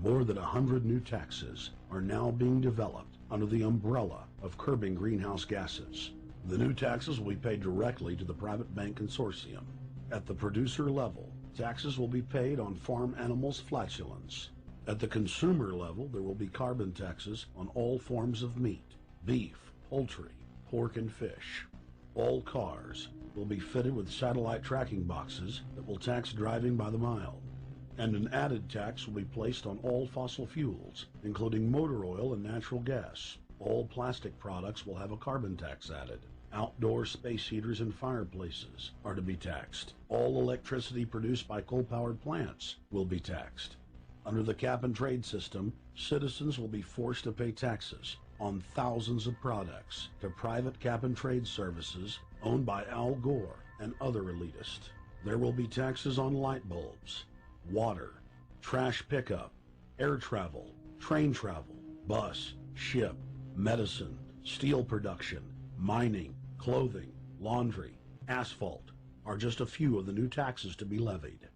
More than 100 new taxes are now being developed under the umbrella of curbing greenhouse gases. The new taxes will be paid directly to the private bank consortium. At the producer level, taxes will be paid on farm animals' flatulence. At the consumer level, there will be carbon taxes on all forms of meat, beef, poultry, pork, and fish. All cars will be fitted with satellite tracking boxes that will tax driving by the mile. And an added tax will be placed on all fossil fuels, including motor oil and natural gas. All plastic products will have a carbon tax added. Outdoor space heaters and fireplaces are to be taxed. All electricity produced by coal-powered plants will be taxed. Under the cap-and-trade system, citizens will be forced to pay taxes on thousands of products to private cap-and-trade services owned by Al Gore and other elitists. There will be taxes on light bulbs, water, trash pickup, air travel, train travel, bus, ship, medicine, steel production, mining, clothing, laundry, asphalt are just a few of the new taxes to be levied.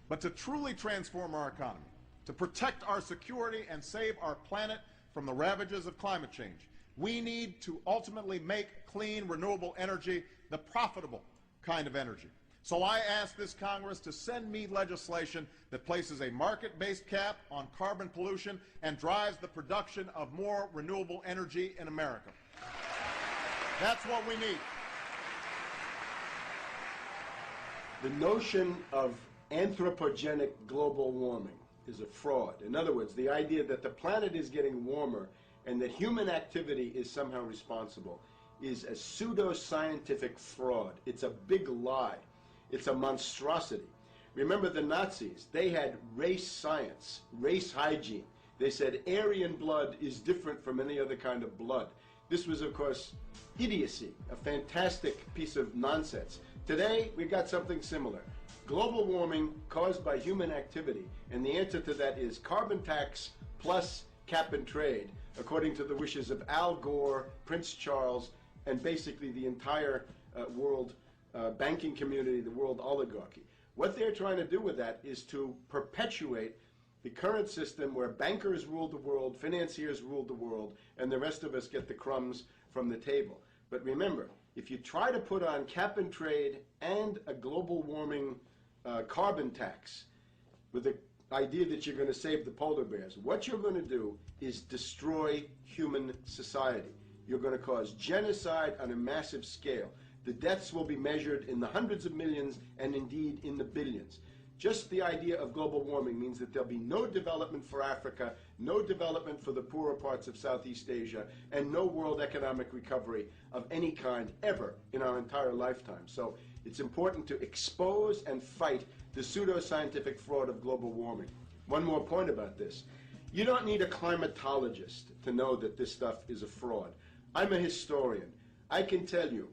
But to truly transform our economy, to protect our security and save our planet from the ravages of climate change, we need to ultimately make clean, renewable energy the profitable kind of energy. So I ask this Congress to send me legislation that places a market-based cap on carbon pollution and drives the production of more renewable energy in America. That's what we need. The notion of anthropogenic global warming is a fraud. In other words, the idea that the planet is getting warmer and that human activity is somehow responsible is a pseudo-scientific fraud. It's a big lie. It's a monstrosity. Remember the Nazis, they had race science, race hygiene. They said Aryan blood is different from any other kind of blood. This was, of course, idiocy, a fantastic piece of nonsense. Today, we've got something similar. Global warming caused by human activity, and the answer to that is carbon tax plus cap and trade, according to the wishes of Al Gore, Prince Charles, and basically the entire world banking community, the world oligarchy. What they're trying to do with that is to perpetuate the current system where bankers rule the world, financiers rule the world, and the rest of us get the crumbs from the table. But remember, if you try to put on cap and trade and a global warming carbon tax with the idea that you're going to save the polar bears, what you're going to do is destroy human society. You're going to cause genocide on a massive scale. The deaths will be measured in the hundreds of millions and indeed in the billions. Just the idea of global warming means that there'll be no development for Africa, no development for the poorer parts of Southeast Asia, and no world economic recovery of any kind ever in our entire lifetime. So it's important to expose and fight the pseudo-scientific fraud of global warming. One more point about this. You don't need a climatologist to know that this stuff is a fraud. I'm a historian. I can tell you,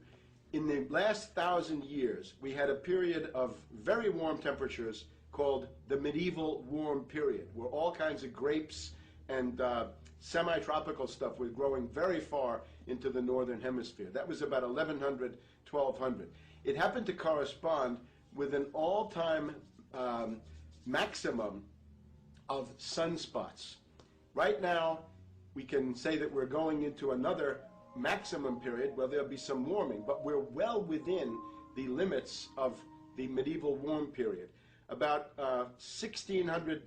in the last 1,000 years, we had a period of very warm temperatures called the medieval warm period, where all kinds of grapes and semi-tropical stuff was growing very far into the northern hemisphere. That was about 1100, 1200. It happened to correspond with an all-time maximum of sunspots. Right now, we can say that we're going into another maximum period where there'll be some warming, but we're well within the limits of the medieval warm period. About 1600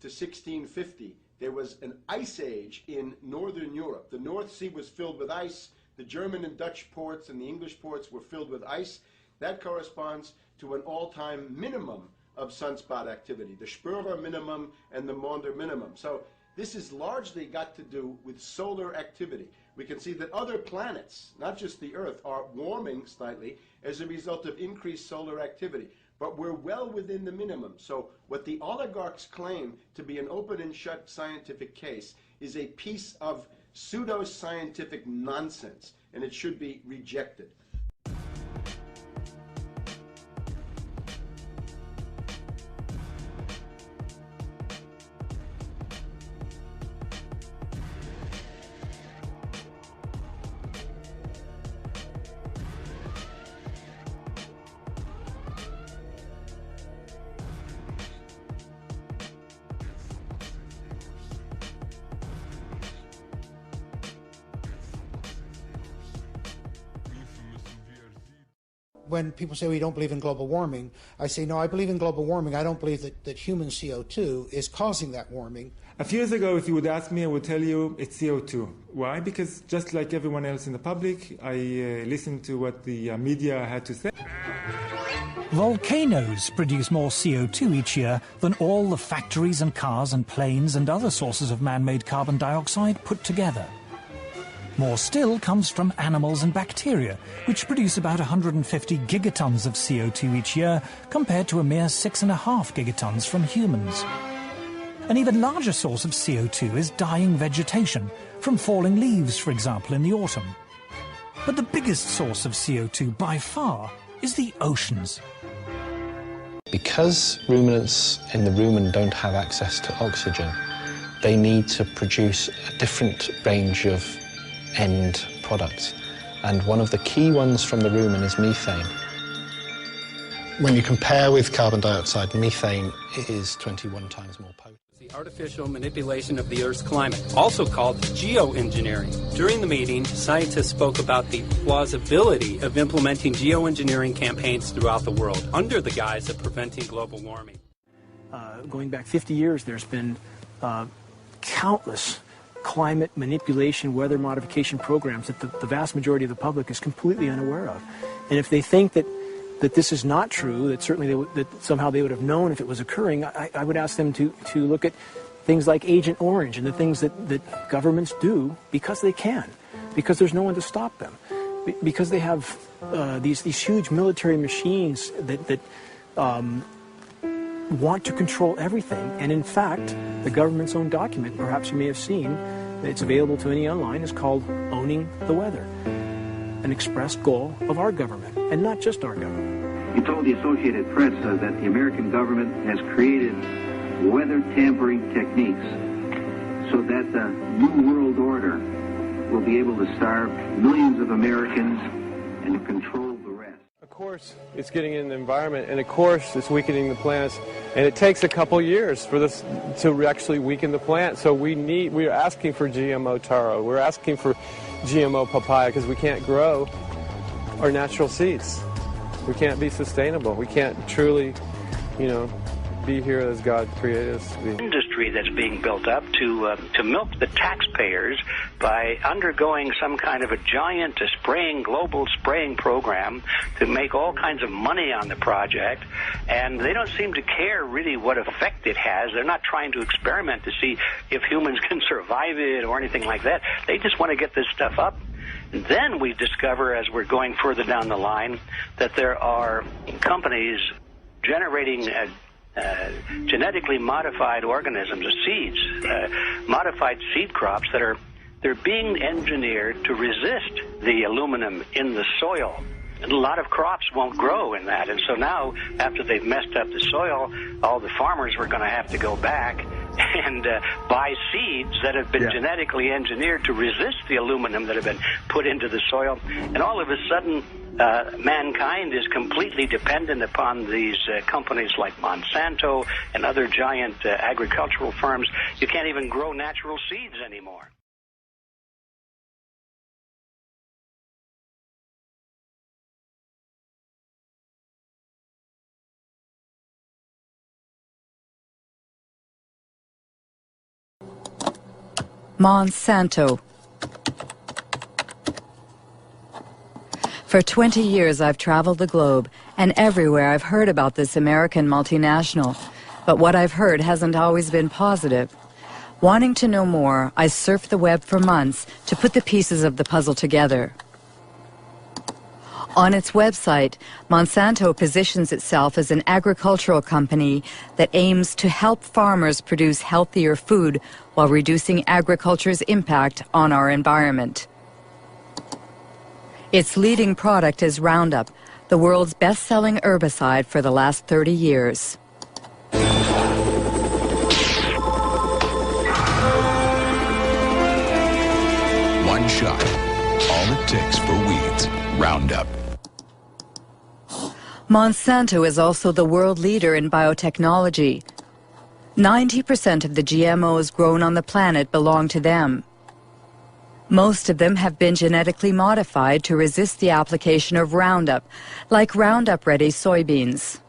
to 1650, there was an ice age in northern Europe. The North Sea was filled with ice. The German and Dutch ports and the English ports were filled with ice. That corresponds to an all-time minimum of sunspot activity, the Spörer minimum and the Maunder minimum. So this has largely got to do with solar activity. We can see that other planets, not just the Earth, are warming slightly as a result of increased solar activity. But we're well within the minimum. So what the oligarchs claim to be an open and shut scientific case is a piece of pseudo-scientific nonsense, and it should be rejected. when people say we don't believe in global warming, I say, no, I believe in global warming. I don't believe that human CO2 is causing that warming. A few years ago, if you would ask me, I would tell you it's CO2. Why? Because just like everyone else in the public, I listened to what the media had to say. Volcanoes produce more CO2 each year than all the factories and cars and planes and other sources of man-made carbon dioxide put together. More still comes from animals and bacteria, which produce about 150 gigatons of CO2 each year, compared to a mere 6.5 gigatons from humans. An even larger source of CO2 is dying vegetation, from falling leaves, for example, in the autumn. But the biggest source of CO2 by far is the oceans. Because ruminants in the rumen don't have access to oxygen, they need to produce a different range of end products. And one of the key ones from the rumen is methane. When you compare with carbon dioxide, methane is 21 times more potent. The artificial manipulation of the Earth's climate, also called geoengineering. During the meeting, scientists spoke about the plausibility of implementing geoengineering campaigns throughout the world under the guise of preventing global warming. Going back 50 years, there's been countless climate manipulation, weather modification programs that the vast majority of the public is completely unaware of. And if they think that this is not true, that certainly that somehow they would have known if it was occurring, I would ask them to look at things like Agent Orange and the things that governments do because they can, because there's no one to stop them, because they have these huge military machines that want to control everything. And in fact, the government's own document, perhaps you may have seen, it's available to any online, is called Owning the Weather, an express goal of our government, and not just our government. He told the Associated Press that the American government has created weather tampering techniques so that the New World Order will be able to starve millions of Americans and control the rest. Of course, it's getting in the environment, and of course, it's weakening the plants, and it takes a couple years for this to actually weaken the plant. So we're asking for GMO taro, we're asking for GMO papaya, because we can't grow our natural seeds. We can't be sustainable. We can't truly, be here as God created us to be. Industry that's being built up to milk the taxpayers by undergoing some kind of a giant global spraying program to make all kinds of money on the project, and they don't seem to care really what effect it has. They're not trying to experiment to see if humans can survive it or anything like that. They just want to get this stuff up. And then we discover, as we're going further down the line, that there are companies generating genetically modified organisms, seeds, modified seed crops they're being engineered to resist the aluminum in the soil. And a lot of crops won't grow in that. And so now, after they've messed up the soil, all the farmers were going to have to go back and buy seeds that have been genetically engineered to resist the aluminum that have been put into the soil. And all of a sudden, mankind is completely dependent upon these companies like Monsanto and other giant agricultural firms. You can't even grow natural seeds anymore. Monsanto. For 20 years I've traveled the globe, and everywhere I've heard about this American multinational. But what I've heard hasn't always been positive. Wanting to know more, I surfed the web for months to put the pieces of the puzzle together. On its website, Monsanto positions itself as an agricultural company that aims to help farmers produce healthier food while reducing agriculture's impact on our environment. Its leading product is Roundup, the world's best-selling herbicide for the last 30 years. One shot, all it takes for weeds. Roundup. Monsanto is also the world leader in biotechnology. 90% of the GMOs grown on the planet belong to them. Most of them have been genetically modified to resist the application of Roundup, like Roundup-ready soybeans.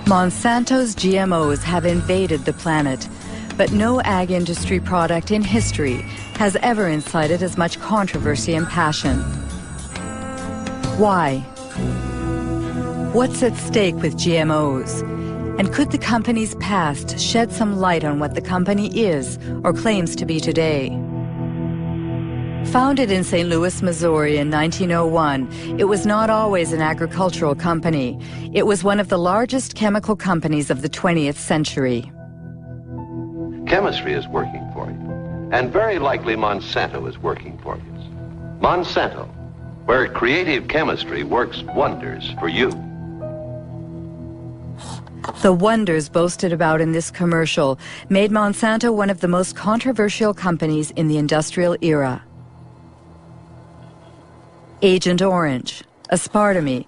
Monsanto's GMOs have invaded the planet, but no ag industry product in history has ever incited as much controversy and passion. Why? What's at stake with GMOs? And could the company's past shed some light on what the company is or claims to be today? Founded in St. Louis, Missouri in 1901, it was not always an agricultural company. It was one of the largest chemical companies of the 20th century. Chemistry is working for you, and very likely Monsanto is working for you. Monsanto, where creative chemistry works wonders for you. The wonders boasted about in this commercial made Monsanto one of the most controversial companies in the industrial era. Agent Orange, aspartame,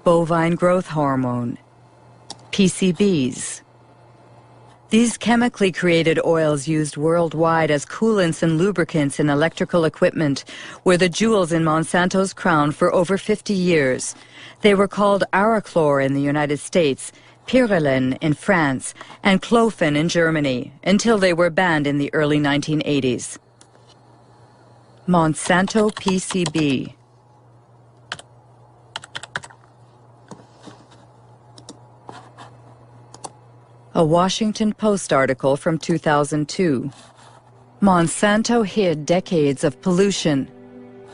bovine growth hormone, PCBs. These chemically created oils used worldwide as coolants and lubricants in electrical equipment were the jewels in Monsanto's crown for over 50 years. They were called Arachlor in the United States, Pyrrolin in France, and Clofen in Germany, until they were banned in the early 1980s. Monsanto PCB. A Washington Post article from 2002. Monsanto hid decades of pollution.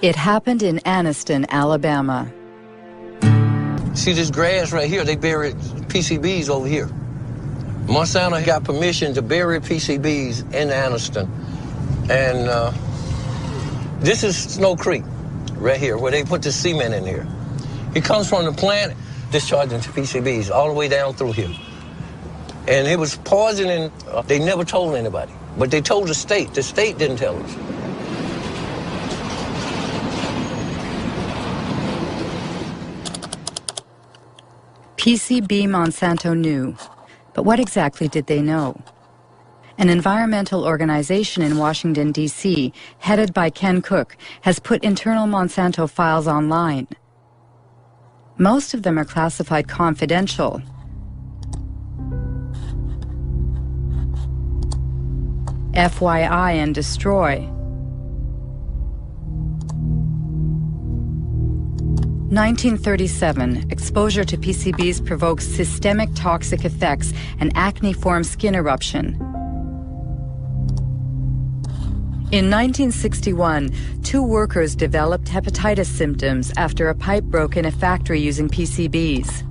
It happened in Anniston, Alabama. See this grass right here? They buried PCBs over here. Monsanto got permission to bury PCBs in Anniston. And this is Snow Creek right here, where they put the cement in here. It comes from the plant discharging to PCBs all the way down through here. And it was poisoning. They never told anybody, but they told the state. The state didn't tell us. PCB Monsanto knew, but what exactly did they know? An environmental organization in Washington, D.C., headed by Ken Cook, has put internal Monsanto files online. Most of them are classified confidential. FYI and destroy. 1937, exposure to PCBs provokes systemic toxic effects and acne-form skin eruption. In 1961, 2 workers developed hepatitis symptoms after a pipe broke in a factory using PCBs.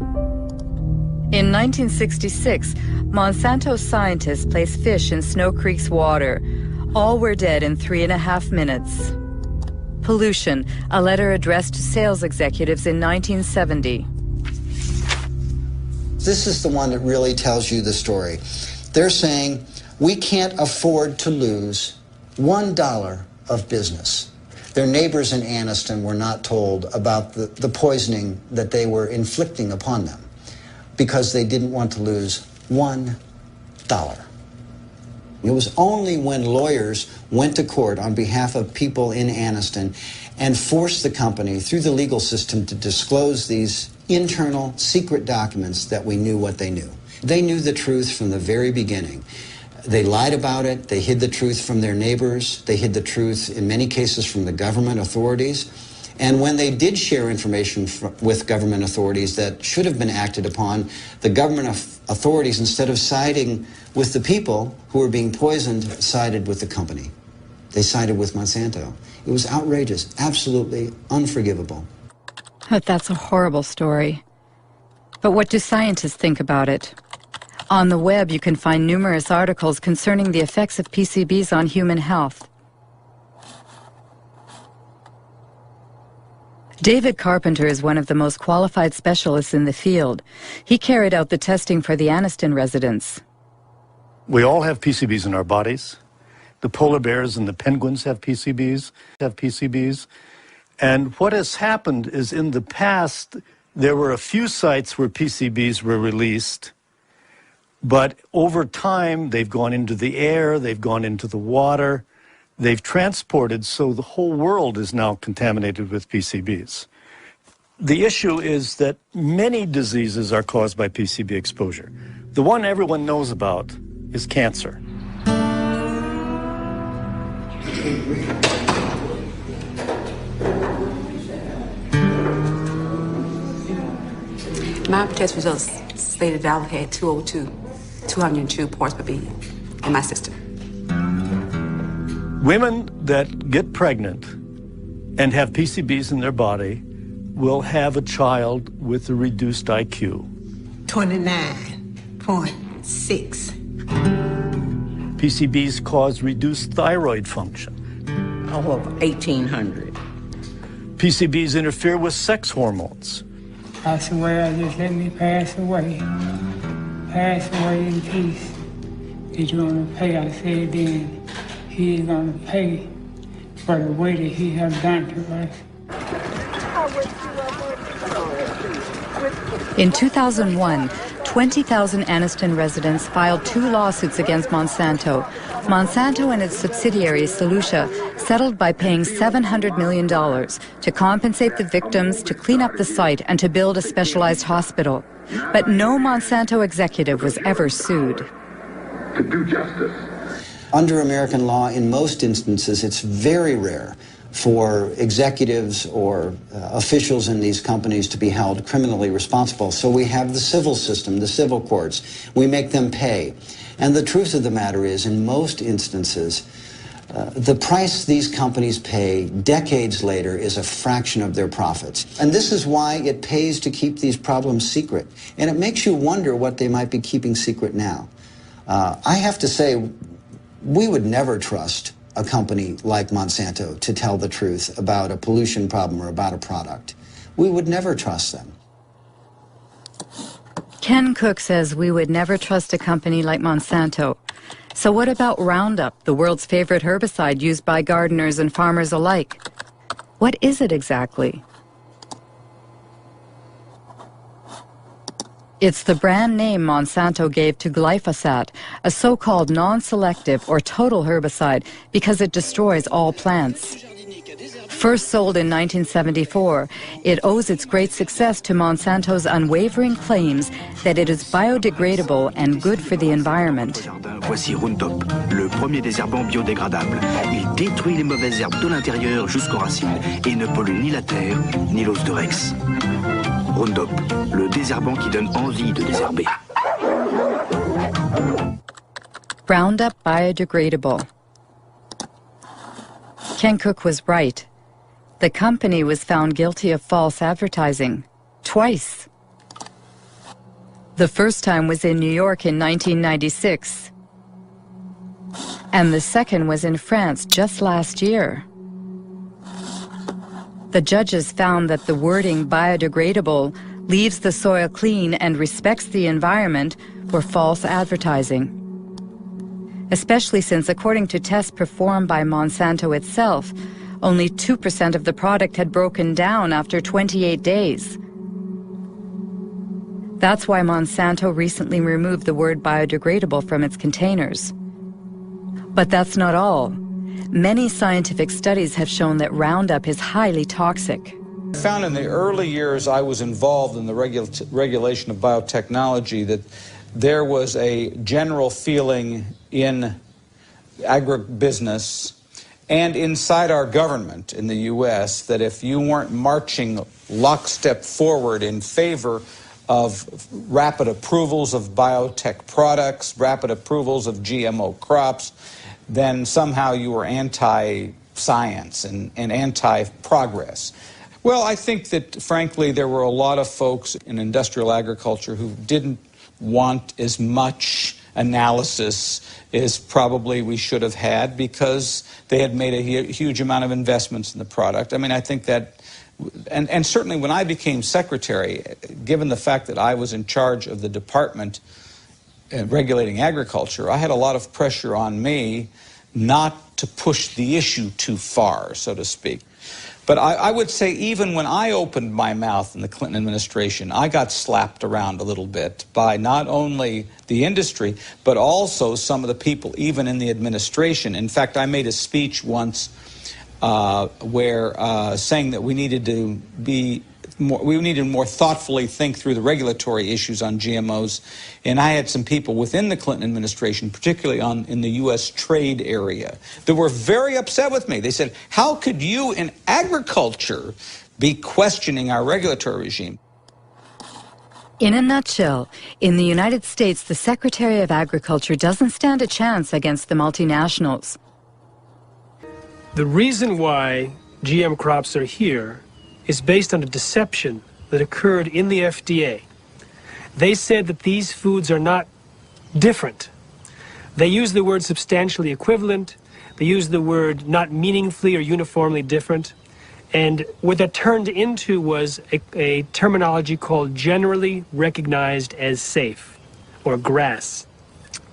In 1966, Monsanto scientists placed fish in Snow Creek's water. All were dead in 3.5 minutes. Pollution, a letter addressed to sales executives in 1970. This is the one that really tells you the story. They're saying, we can't afford to lose $1 of business. Their neighbors in Anniston were not told about the poisoning that they were inflicting upon them because they didn't want to lose $1. It was only when lawyers went to court on behalf of people in Anniston and forced the company through the legal system to disclose these internal secret documents that we knew what they knew. They knew the truth from the very beginning. They lied about it. They hid the truth from their neighbors. They hid the truth, in many cases, from the government authorities. And when they did share information with government authorities that should have been acted upon, the government authorities, instead of siding with the people who were being poisoned, sided with the company. They sided with Monsanto. It was outrageous, absolutely unforgivable. That's a horrible story. But what do scientists think about it? On the web, you can find numerous articles concerning the effects of PCBs on human health. David Carpenter is one of the most qualified specialists in the field. He carried out the testing for the Anniston residents. We all have PCBs in our bodies. The polar bears and the penguins have PCBs. And what has happened is in the past, There were a few sites where PCBs were released, but over time they've gone into the air, they've gone into the water, they've transported, so the whole world is now contaminated with PCBs. The issue is that many diseases are caused by PCB exposure. The one everyone knows about is cancer. My test results stated that I had 202 parts per billion in my system. Women that get pregnant and have PCBs in their body will have a child with a reduced IQ. 29.6. PCBs cause reduced thyroid function. Over 1,800. PCBs interfere with sex hormones. Pass away, just let me pass away. Pass away in peace. He's going to pay, I said then. He is going to pay for the way that he has done to us. In 2001, 20,000 Anniston residents filed 2 lawsuits against Monsanto. Monsanto and its subsidiary, Solutia, settled by paying $700 million to compensate the victims, to clean up the site, and to build a specialized hospital. But no Monsanto executive was ever sued. To do justice. Under American law, in most instances, it's very rare for executives or officials in these companies to be held criminally responsible. So we have the civil system, the civil courts. We make them pay. And the truth of the matter is, in most instances, the price these companies pay decades later is a fraction of their profits. And this is why it pays to keep these problems secret. And it makes you wonder what they might be keeping secret now. I have to say, we would never trust a company like Monsanto to tell the truth about a pollution problem or about a product. We would never trust them. Ken Cook says we would never trust a company like Monsanto. So what about Roundup, the world's favorite herbicide used by gardeners and farmers alike? What is it exactly? It's the brand name Monsanto gave to glyphosate, a so-called non-selective or total herbicide because it destroys all plants. First sold in 1974, it owes its great success to Monsanto's unwavering claims that it is biodegradable and good for the environment. Voici Roundup, le premier désherbant biodégradable. Il détruit les mauvaises herbes de l'intérieur jusqu'aux racines et ne pollue ni la terre ni l'os de Rex. Roundup, le désherbant qui donne envie de désherber. Roundup biodegradable. Ken Cook was right. The company was found guilty of false advertising. Twice. The first time was in New York in 1996. And the second was in France just last year. The judges found that the wording biodegradable, leaves the soil clean and respects the environment were false advertising. Especially since, according to tests performed by Monsanto itself, only 2% of the product had broken down after 28 days. That's why Monsanto recently removed the word biodegradable from its containers. But that's not all. Many scientific studies have shown that Roundup is highly toxic. I found in the early years I was involved in the regulation of biotechnology that there was a general feeling in agribusiness and inside our government in the U.S. that if you weren't marching lockstep forward in favor of rapid approvals of biotech products, rapid approvals of GMO crops, then somehow you were anti-science and anti-progress. Well, I think that, frankly, there were a lot of folks in industrial agriculture who didn't want as much analysis as probably we should have had because they had made a huge amount of investments in the product. I mean, I think that, and certainly when I became secretary, given the fact that I was in charge of the department regulating agriculture, I had a lot of pressure on me not to push the issue too far, so to speak. But I would say even when I opened my mouth in the Clinton administration, I got slapped around a little bit by not only the industry, but also some of the people even in the administration. In fact, I made a speech once where saying that we needed to more thoughtfully think through the regulatory issues on GMOs. And I had some people within the Clinton administration, particularly in the U.S. trade area, that were very upset with me. They said, how could you in agriculture be questioning our regulatory regime? In a nutshell, in the United States, the Secretary of Agriculture doesn't stand a chance against the multinationals. The reason why GM crops are here is based on a deception that occurred in the FDA. They said that these foods are not different. They use the word substantially equivalent. They use the word not meaningfully or uniformly different. And what that turned into was a terminology called generally recognized as safe, or GRAS.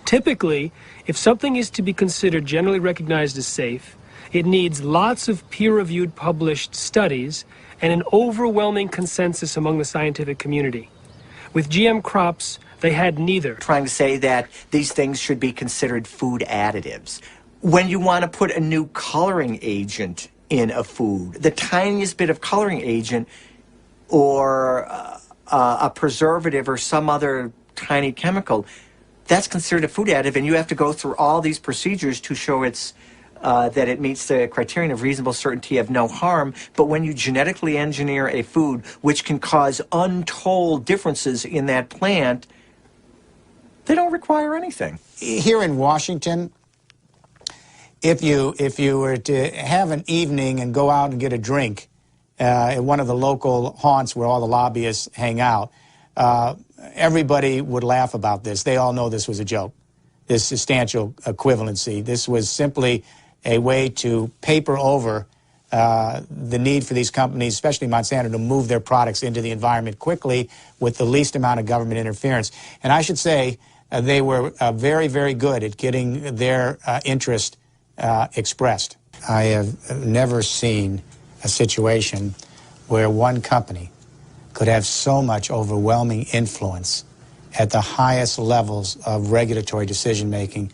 Typically, if something is to be considered generally recognized as safe, it needs lots of peer-reviewed published studies and an overwhelming consensus among the scientific community. With GM crops, they had neither. Trying to say that these things should be considered food additives. When you want to put a new coloring agent in a food, the tiniest bit of coloring agent or a preservative or some other tiny chemical, that's considered a food additive, and you have to go through all these procedures to show that it meets the criterion of reasonable certainty of no harm. But when you genetically engineer a food which can cause untold differences in that plant, they don't require anything. Here in Washington, if you were to have an evening and go out and get a drink at one of the local haunts where all the lobbyists hang out, everybody would laugh about this. They all know this was a joke, this substantial equivalency. This was simply a way to paper over the need for these companies, especially Monsanto, to move their products into the environment quickly with the least amount of government interference. And I should say they were very, very good at getting their interest expressed. I have never seen a situation where one company could have so much overwhelming influence at the highest levels of regulatory decision-making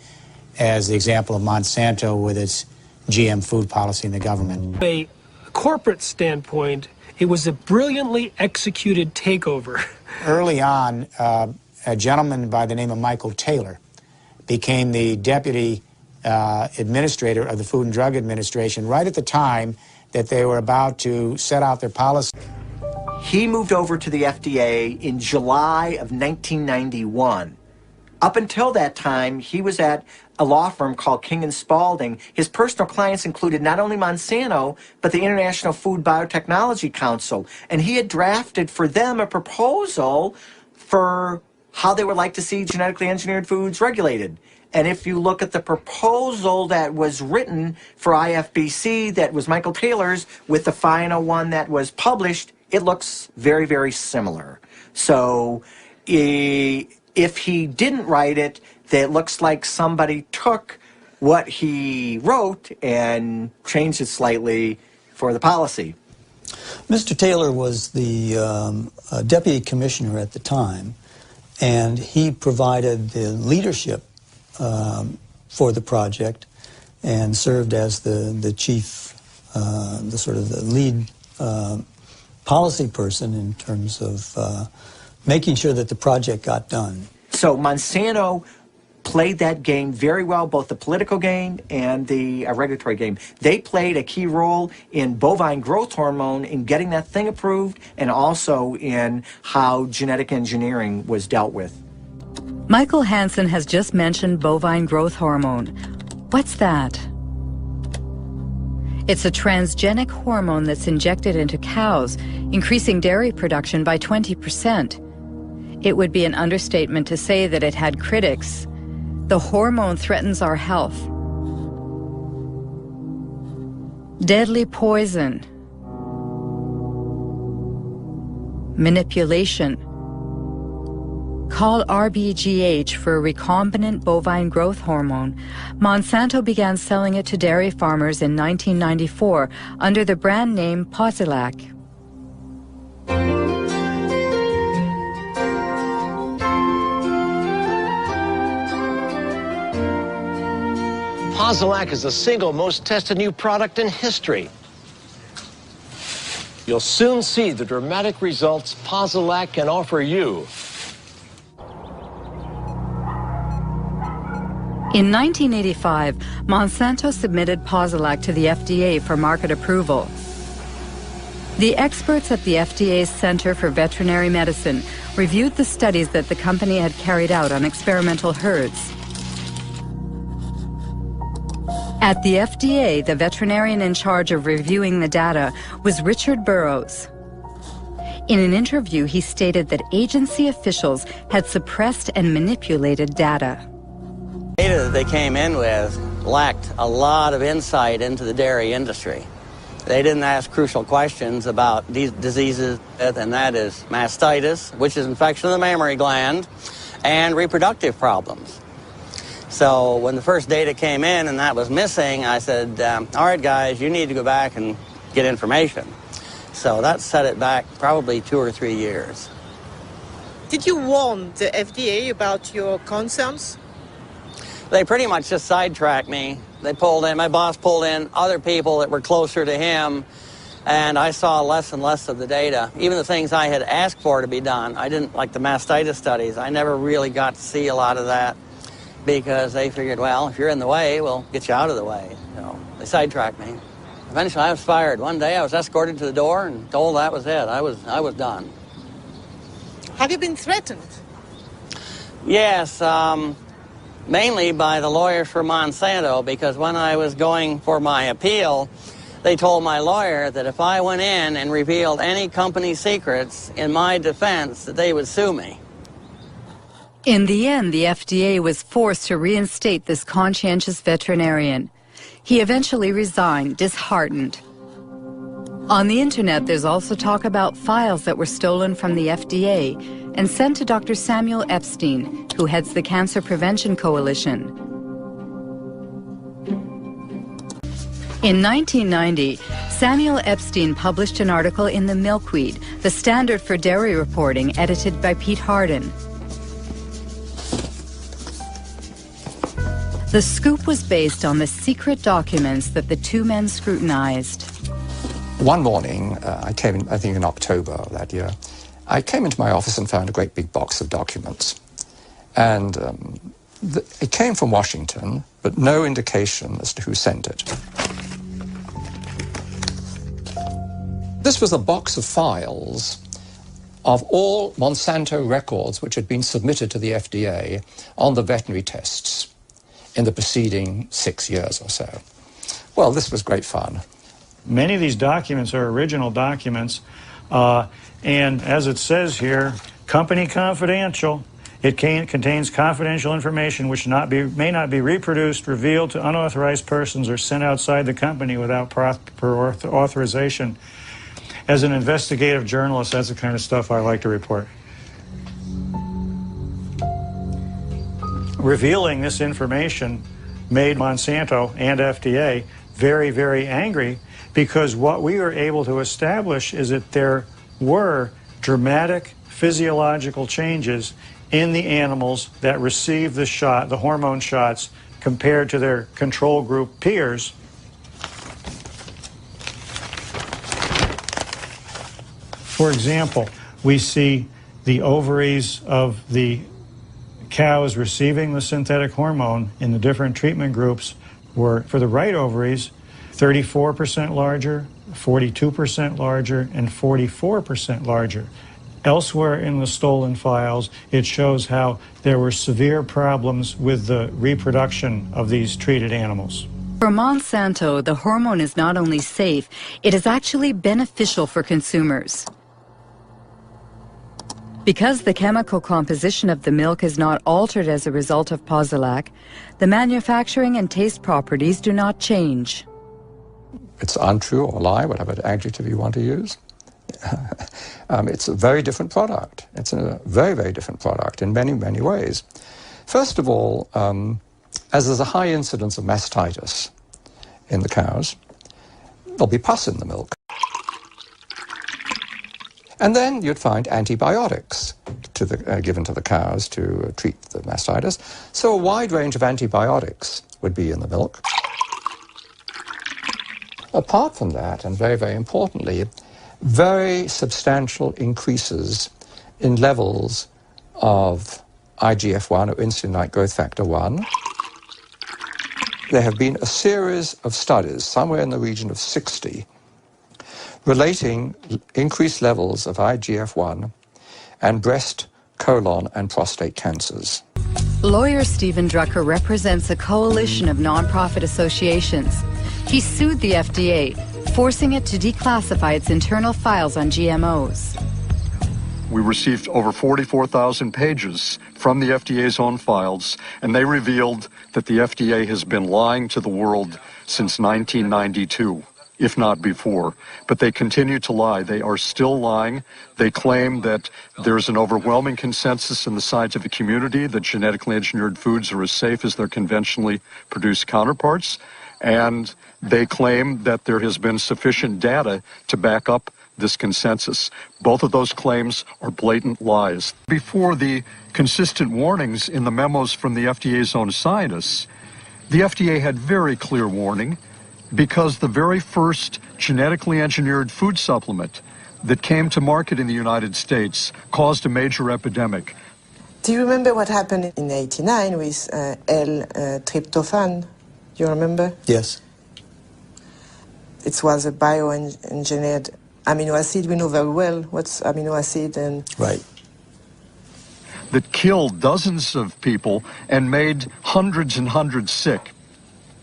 as the example of Monsanto with its GM food policy in the government. From a corporate standpoint, it was a brilliantly executed takeover. Early on, a gentleman by the name of Michael Taylor became the deputy administrator of the Food and Drug Administration right at the time that they were about to set out their policy. He moved over to the FDA in July of 1991. Up until that time, he was at a law firm called King & Spalding. His personal clients included not only Monsanto, but the International Food Biotechnology Council. And he had drafted for them a proposal for how they would like to see genetically engineered foods regulated. And if you look at the proposal that was written for IFBC, that was Michael Taylor's, with the final one that was published, it looks very, very similar. So if he didn't write it, it looks like somebody took what he wrote and changed it slightly for the policy. Mr. Taylor was the deputy commissioner at the time, and he provided the leadership for the project and served as the chief, the sort of the lead policy person in terms of making sure that the project got done. So Monsanto played that game very well, both the political game and the regulatory game. They played a key role in bovine growth hormone in getting that thing approved, and also in how genetic engineering was dealt with. Michael Hansen has just mentioned bovine growth hormone. What's that? It's a transgenic hormone that's injected into cows, increasing dairy production by 20%. It would be an understatement to say that it had critics. The hormone threatens our health. Deadly poison. Manipulation. Called RBGH for recombinant bovine growth hormone, Monsanto began selling it to dairy farmers in 1994 under the brand name Posilac. Posilac is the single most tested new product in history. You'll soon see the dramatic results Posilac can offer you. In 1985, Monsanto submitted Posilac to the FDA for market approval. The experts at the FDA's Center for Veterinary Medicine reviewed the studies that the company had carried out on experimental herds. At the FDA, the veterinarian in charge of reviewing the data was Richard Burrows. In an interview, he stated that agency officials had suppressed and manipulated data. Data that they came in with lacked a lot of insight into the dairy industry. They didn't ask crucial questions about these diseases, and that is mastitis, which is infection of the mammary gland, and reproductive problems. So when the first data came in and that was missing, I said, all right, guys, you need to go back and get information. So that set it back probably 2 or 3 years. Did you warn the FDA about your concerns? They pretty much just sidetracked me. They pulled in, my boss pulled in other people that were closer to him, and I saw less and less of the data. Even the things I had asked for to be done, I didn't, like the mastitis studies, I never really got to see a lot of that because they figured, well, if you're in the way, we'll get you out of the way. So they sidetracked me. Eventually I was fired. One day I was escorted to the door and told that was it. I was done. Have you been threatened? Yes, mainly by the lawyers for Monsanto, because when I was going for my appeal, they told my lawyer that if I went in and revealed any company secrets in my defense, that they would sue me. In the end, the FDA was forced to reinstate this conscientious veterinarian. He eventually resigned, disheartened. On the internet, there's also talk about files that were stolen from the FDA and sent to Dr. Samuel Epstein, who heads the Cancer Prevention Coalition. In 1990, Samuel Epstein published an article in The Milkweed, the standard for dairy reporting, edited by Pete Hardin. The scoop was based on the secret documents that the two men scrutinized. One morning, I came in, I think in October of that year, I came into my office and found a great big box of documents. And it came from Washington, but no indication as to who sent it. This was a box of files of all Monsanto records which had been submitted to the FDA on the veterinary tests in the preceding 6 years or so. Well, this was great fun. Many of these documents are original documents, and as it says here, company confidential. It contains confidential information which may not be reproduced, revealed to unauthorized persons, or sent outside the company without proper authorization. As an investigative journalist, that's the kind of stuff I like to report. Revealing this information made Monsanto and FDA very, very angry, because what we were able to establish is that there were dramatic physiological changes in the animals that received the shot, the hormone shots, compared to their control group peers. For example, we see the ovaries of the cows receiving the synthetic hormone in the different treatment groups were, for the right ovaries, 34% larger, 42% larger, and 44% larger. Elsewhere in the stolen files, it shows how there were severe problems with the reproduction of these treated animals. For Monsanto, the hormone is not only safe, it is actually beneficial for consumers. Because the chemical composition of the milk is not altered as a result of Posilac, the manufacturing and taste properties do not change. It's untrue or lie, whatever adjective you want to use. It's a very different product. It's a very, very different product in many, many ways. First of all, as there's a high incidence of mastitis in the cows, there'll be pus in the milk. And then you'd find antibiotics given to the cows to treat the mastitis. So a wide range of antibiotics would be in the milk. Apart from that, and very, very importantly, very substantial increases in levels of IGF-1, or insulin-like growth factor 1. There have been a series of studies, somewhere in the region of 60, relating increased levels of IGF-1 and breast, colon, and prostate cancers. Lawyer Stephen Drucker represents a coalition of nonprofit associations. He sued the FDA, forcing it to declassify its internal files on GMOs. We received over 44,000 pages from the FDA's own files, and they revealed that the FDA has been lying to the world since 1992, if not before. But they continue to lie. They are still lying. They claim that there's an overwhelming consensus in the scientific community that genetically engineered foods are as safe as their conventionally produced counterparts, and they claim that there has been sufficient data to back up this consensus. Both of those claims are blatant lies. Before the consistent warnings in the memos from the FDA's own scientists, the FDA had very clear warning, because the very first genetically engineered food supplement that came to market in the United States caused a major epidemic. Do you remember what happened in '89 with L-tryptophan? Do you remember? Yes. It was a bioengineered amino acid. We know very well what's amino acid and... Right. That killed dozens of people and made hundreds and hundreds sick.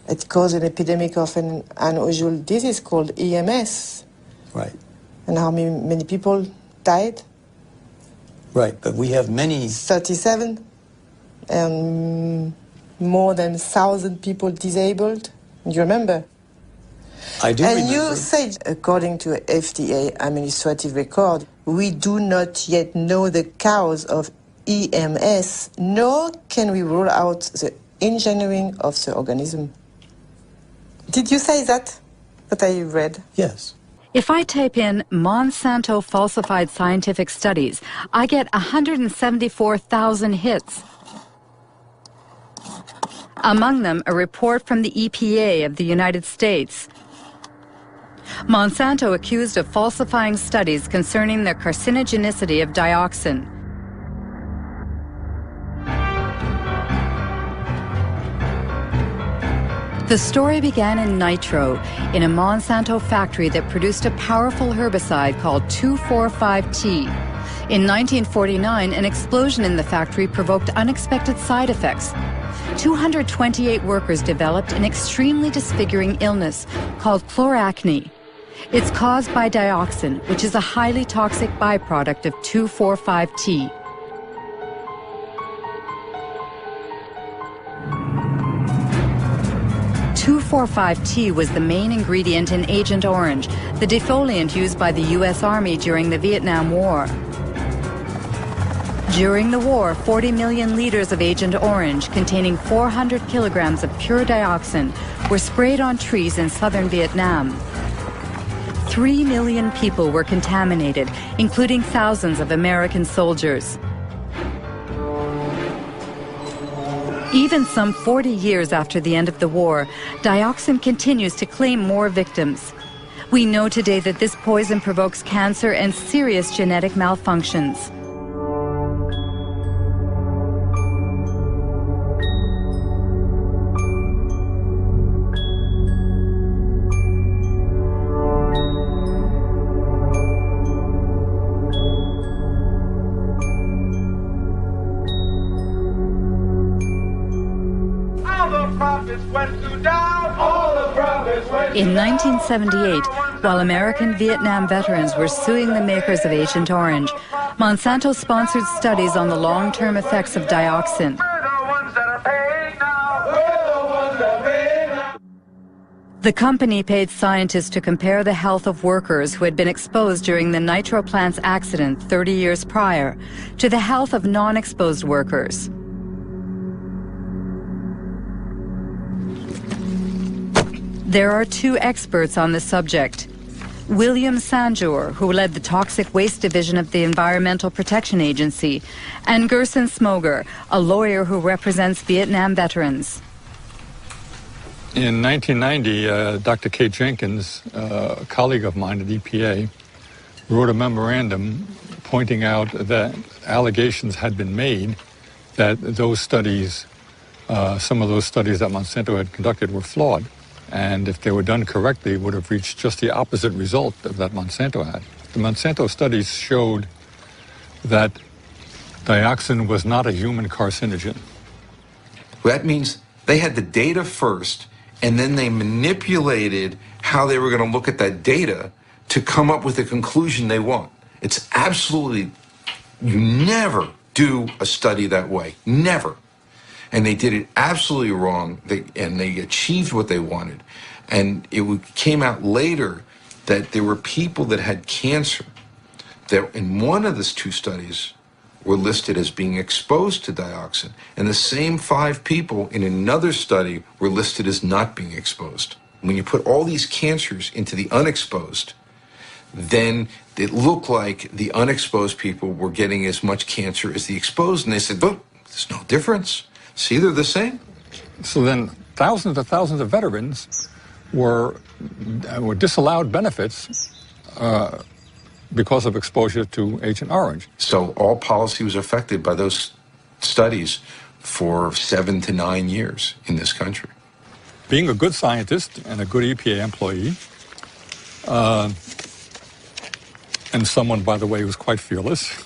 It caused an epidemic of an unusual disease called EMS. Right. And how many people died? Right, but we have many... 37. And more than 1,000 people disabled. You remember? I do remember. And you said, according to FDA administrative record, we do not yet know the cause of EMS, nor can we rule out the engineering of the organism. Did you say that? That I read? Yes. If I type in Monsanto falsified scientific studies, I get 174,000 hits. Among them, a report from the EPA of the United States. Monsanto accused of falsifying studies concerning the carcinogenicity of dioxin. The story began in Nitro, in a Monsanto factory that produced a powerful herbicide called 2,4,5-T. In 1949, an explosion in the factory provoked unexpected side effects. 228 workers developed an extremely disfiguring illness called chloracne. It's caused by dioxin, which is a highly toxic byproduct of 2,4,5-T. T was the main ingredient in Agent Orange, the defoliant used by the U.S. Army during the Vietnam War. During the war, 40 million liters of Agent Orange, containing 400 kilograms of pure dioxin, were sprayed on trees in southern Vietnam. 3 million people were contaminated, including thousands of American soldiers. Even some 40 years after the end of the war, dioxin continues to claim more victims. We know today that this poison provokes cancer and serious genetic malfunctions. In 1978, while American Vietnam veterans were suing the makers of Agent Orange, Monsanto sponsored studies on the long-term effects of dioxin. The company paid scientists to compare the health of workers who had been exposed during the nitro plant's accident 30 years prior to the health of non-exposed workers. There are two experts on the subject. William Sanjour, who led the Toxic Waste Division of the Environmental Protection Agency, and Gerson Smoger, a lawyer who represents Vietnam veterans. In 1990, Dr. Kate Jenkins, a colleague of mine at EPA, wrote a memorandum pointing out that allegations had been made that those studies, some of those studies that Monsanto had conducted were flawed. And if they were done correctly, would have reached just the opposite result that Monsanto had. The Monsanto studies showed that dioxin was not a human carcinogen. That means they had the data first, and then they manipulated how they were going to look at that data to come up with the conclusion they want. It's absolutely, you never do a study that way, never. And they did it absolutely wrong, and they achieved what they wanted. And it came out later that there were people that had cancer that in one of those two studies were listed as being exposed to dioxin, and the same 5 people in another study were listed as not being exposed. When you put all these cancers into the unexposed, then it looked like the unexposed people were getting as much cancer as the exposed, and they said, but there's no difference. See, they're the same. So then thousands of veterans were disallowed benefits because of exposure to Agent Orange. So all policy was affected by those studies for 7 to 9 years in this country. Being a good scientist and a good EPA employee, and someone, by the way, who was quite fearless,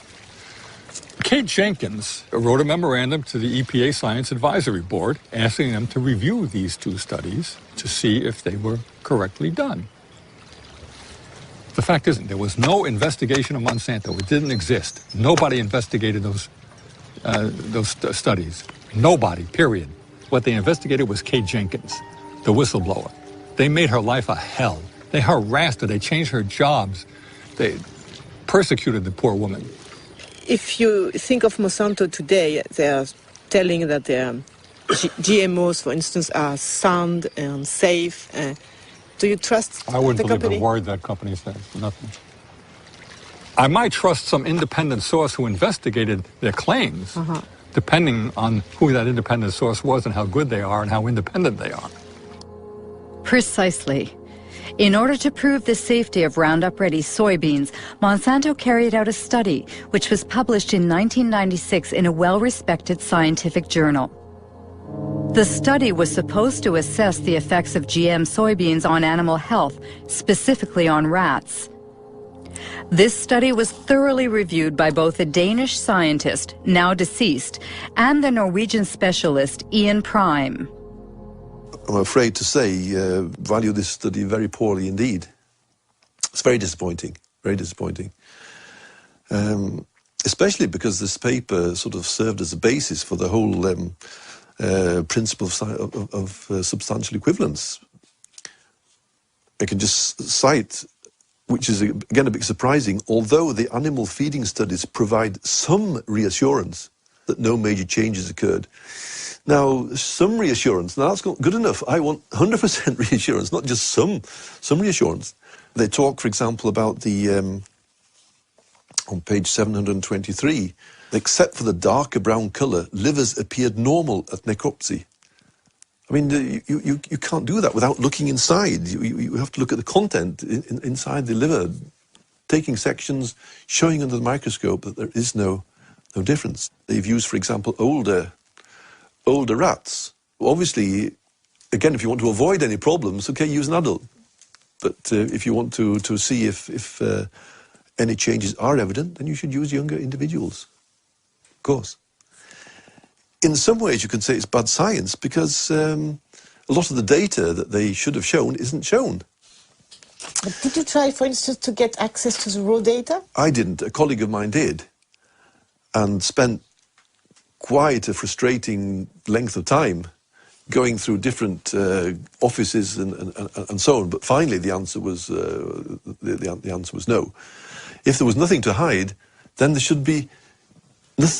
Kate Jenkins wrote a memorandum to the EPA Science Advisory Board asking them to review these 2 studies to see if they were correctly done. The fact is, there was no investigation of Monsanto. It didn't exist. Nobody investigated those studies. Nobody, period. What they investigated was Kate Jenkins, the whistleblower. They made her life a hell. They harassed her. They changed her jobs. They persecuted the poor woman. If you think of Monsanto today, they're telling that their GMOs, for instance, are sound and safe. Do you trust I wouldn't the believe company? a word that company says, nothing. I might trust some independent source who investigated their claims, depending on who that independent source was and how good they are and how independent they are. Precisely. In order to prove the safety of Roundup-Ready soybeans, Monsanto carried out a study which was published in 1996 in a well-respected scientific journal. The study was supposed to assess the effects of GM soybeans on animal health, specifically on rats. This study was thoroughly reviewed by both a Danish scientist, now deceased, and the Norwegian specialist Ian Prime. I'm afraid to say, value this study very poorly indeed. It's very disappointing, very disappointing. Especially because this paper sort of served as a basis for the whole principle of substantial equivalence. I can just cite, which is again a bit surprising, although the animal feeding studies provide some reassurance that no major changes occurred. Now, some reassurance, now that's good enough. I want 100% reassurance, not just some reassurance. They talk, for example, about the, on page 723, except for the darker brown colour, livers appeared normal at necropsy. I mean, you can't do that without looking inside. You have to look at the content inside the liver, taking sections, showing under the microscope that there is no difference. They've used, for example, older rats. Obviously, again, if you want to avoid any problems, okay, use an adult. But if you want to see if any changes are evident, then you should use younger individuals, of course. In some ways, you can say it's bad science because a lot of the data that they should have shown isn't shown. But did you try, for instance, to get access to the raw data? I didn't. A colleague of mine did, and spent quite a frustrating length of time going through different offices and so on. But finally, the answer was the answer was no. If there was nothing to hide, then there should be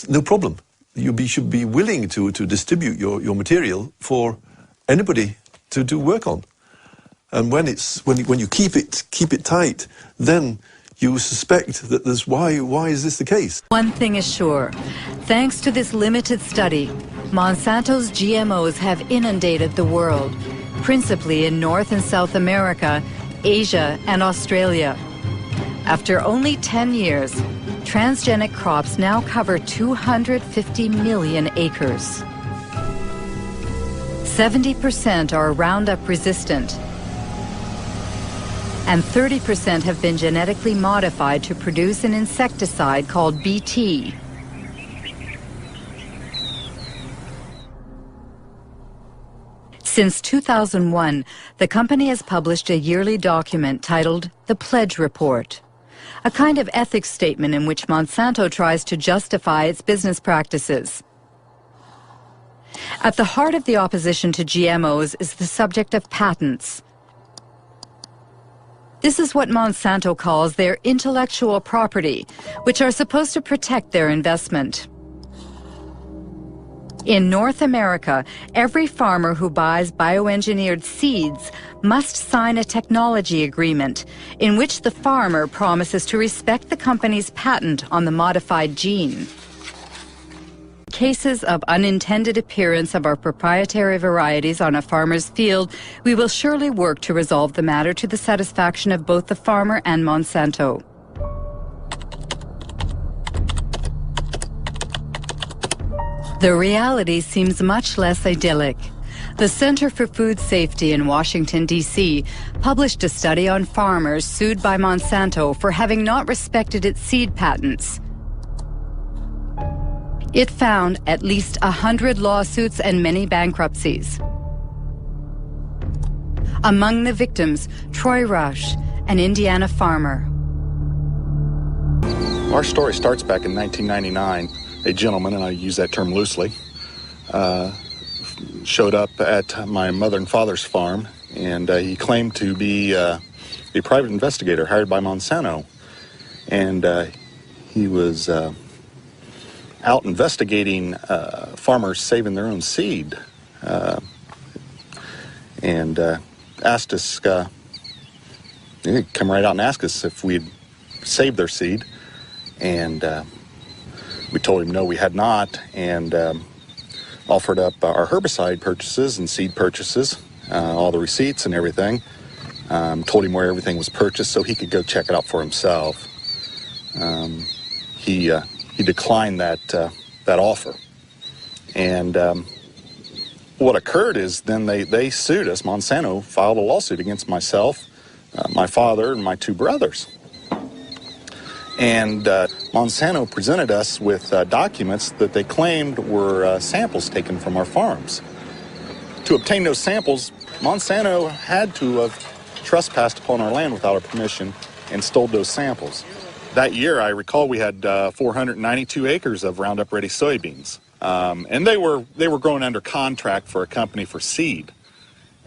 no problem. You should be willing to distribute your material for anybody to do work on. And when you keep it tight, then you suspect that there's why is this the case? One thing is sure, thanks to this limited study, Monsanto's GMOs have inundated the world, principally in North and South America, Asia, and Australia. After only 10 years, transgenic crops now cover 250 million acres. 70% are Roundup resistant, and 30% have been genetically modified to produce an insecticide called Bt. Since 2001, the company has published a yearly document titled the Pledge Report, a kind of ethics statement in which Monsanto tries to justify its business practices. At the heart of the opposition to GMOs is the subject of patents. This is what Monsanto calls their intellectual property, which are supposed to protect their investment. In North America, every farmer who buys bioengineered seeds must sign a technology agreement in which the farmer promises to respect the company's patent on the modified gene. Cases of unintended appearance of our proprietary varieties on a farmer's field, we will surely work to resolve the matter to the satisfaction of both the farmer and Monsanto. The reality seems much less idyllic. The Center for Food Safety in Washington, D.C. published a study on farmers sued by Monsanto for having not respected its seed patents. It found at least 100 lawsuits and many bankruptcies. Among the victims, Troy Rush, an Indiana farmer. Our story starts back in 1999. A gentleman, and I use that term loosely, showed up at my mother and father's farm, and he claimed to be a private investigator hired by Monsanto. And he was out investigating farmers saving their own seed, and asked us, he'd come right out and ask us if we'd saved their seed, and we told him no, we had not, and offered up our herbicide purchases and seed purchases, all the receipts and everything. Told him where everything was purchased so he could go check it out for himself. He declined that offer, and what occurred is then they sued us. Monsanto filed a lawsuit against myself, my father, and my two brothers. And Monsanto presented us with documents that they claimed were samples taken from our farms. To obtain those samples, Monsanto had to have trespassed upon our land without our permission and stole those samples. That year, I recall we had 492 acres of Roundup Ready soybeans, and they were grown under contract for a company for seed.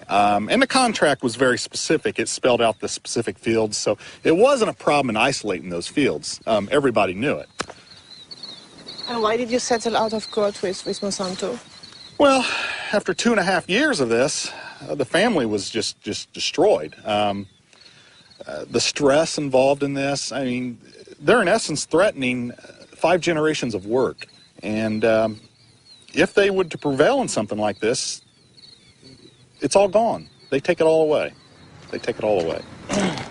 And the contract was very specific. It spelled out the specific fields, so it wasn't a problem in isolating those fields. Everybody knew it. And why did you settle out of court with Monsanto? Well, after 2.5 years of this, the family was just destroyed. The stress involved in this, I mean, they're in essence threatening 5 generations of work. And if they would to prevail in something like this, it's all gone. They take it all away. They take it all away.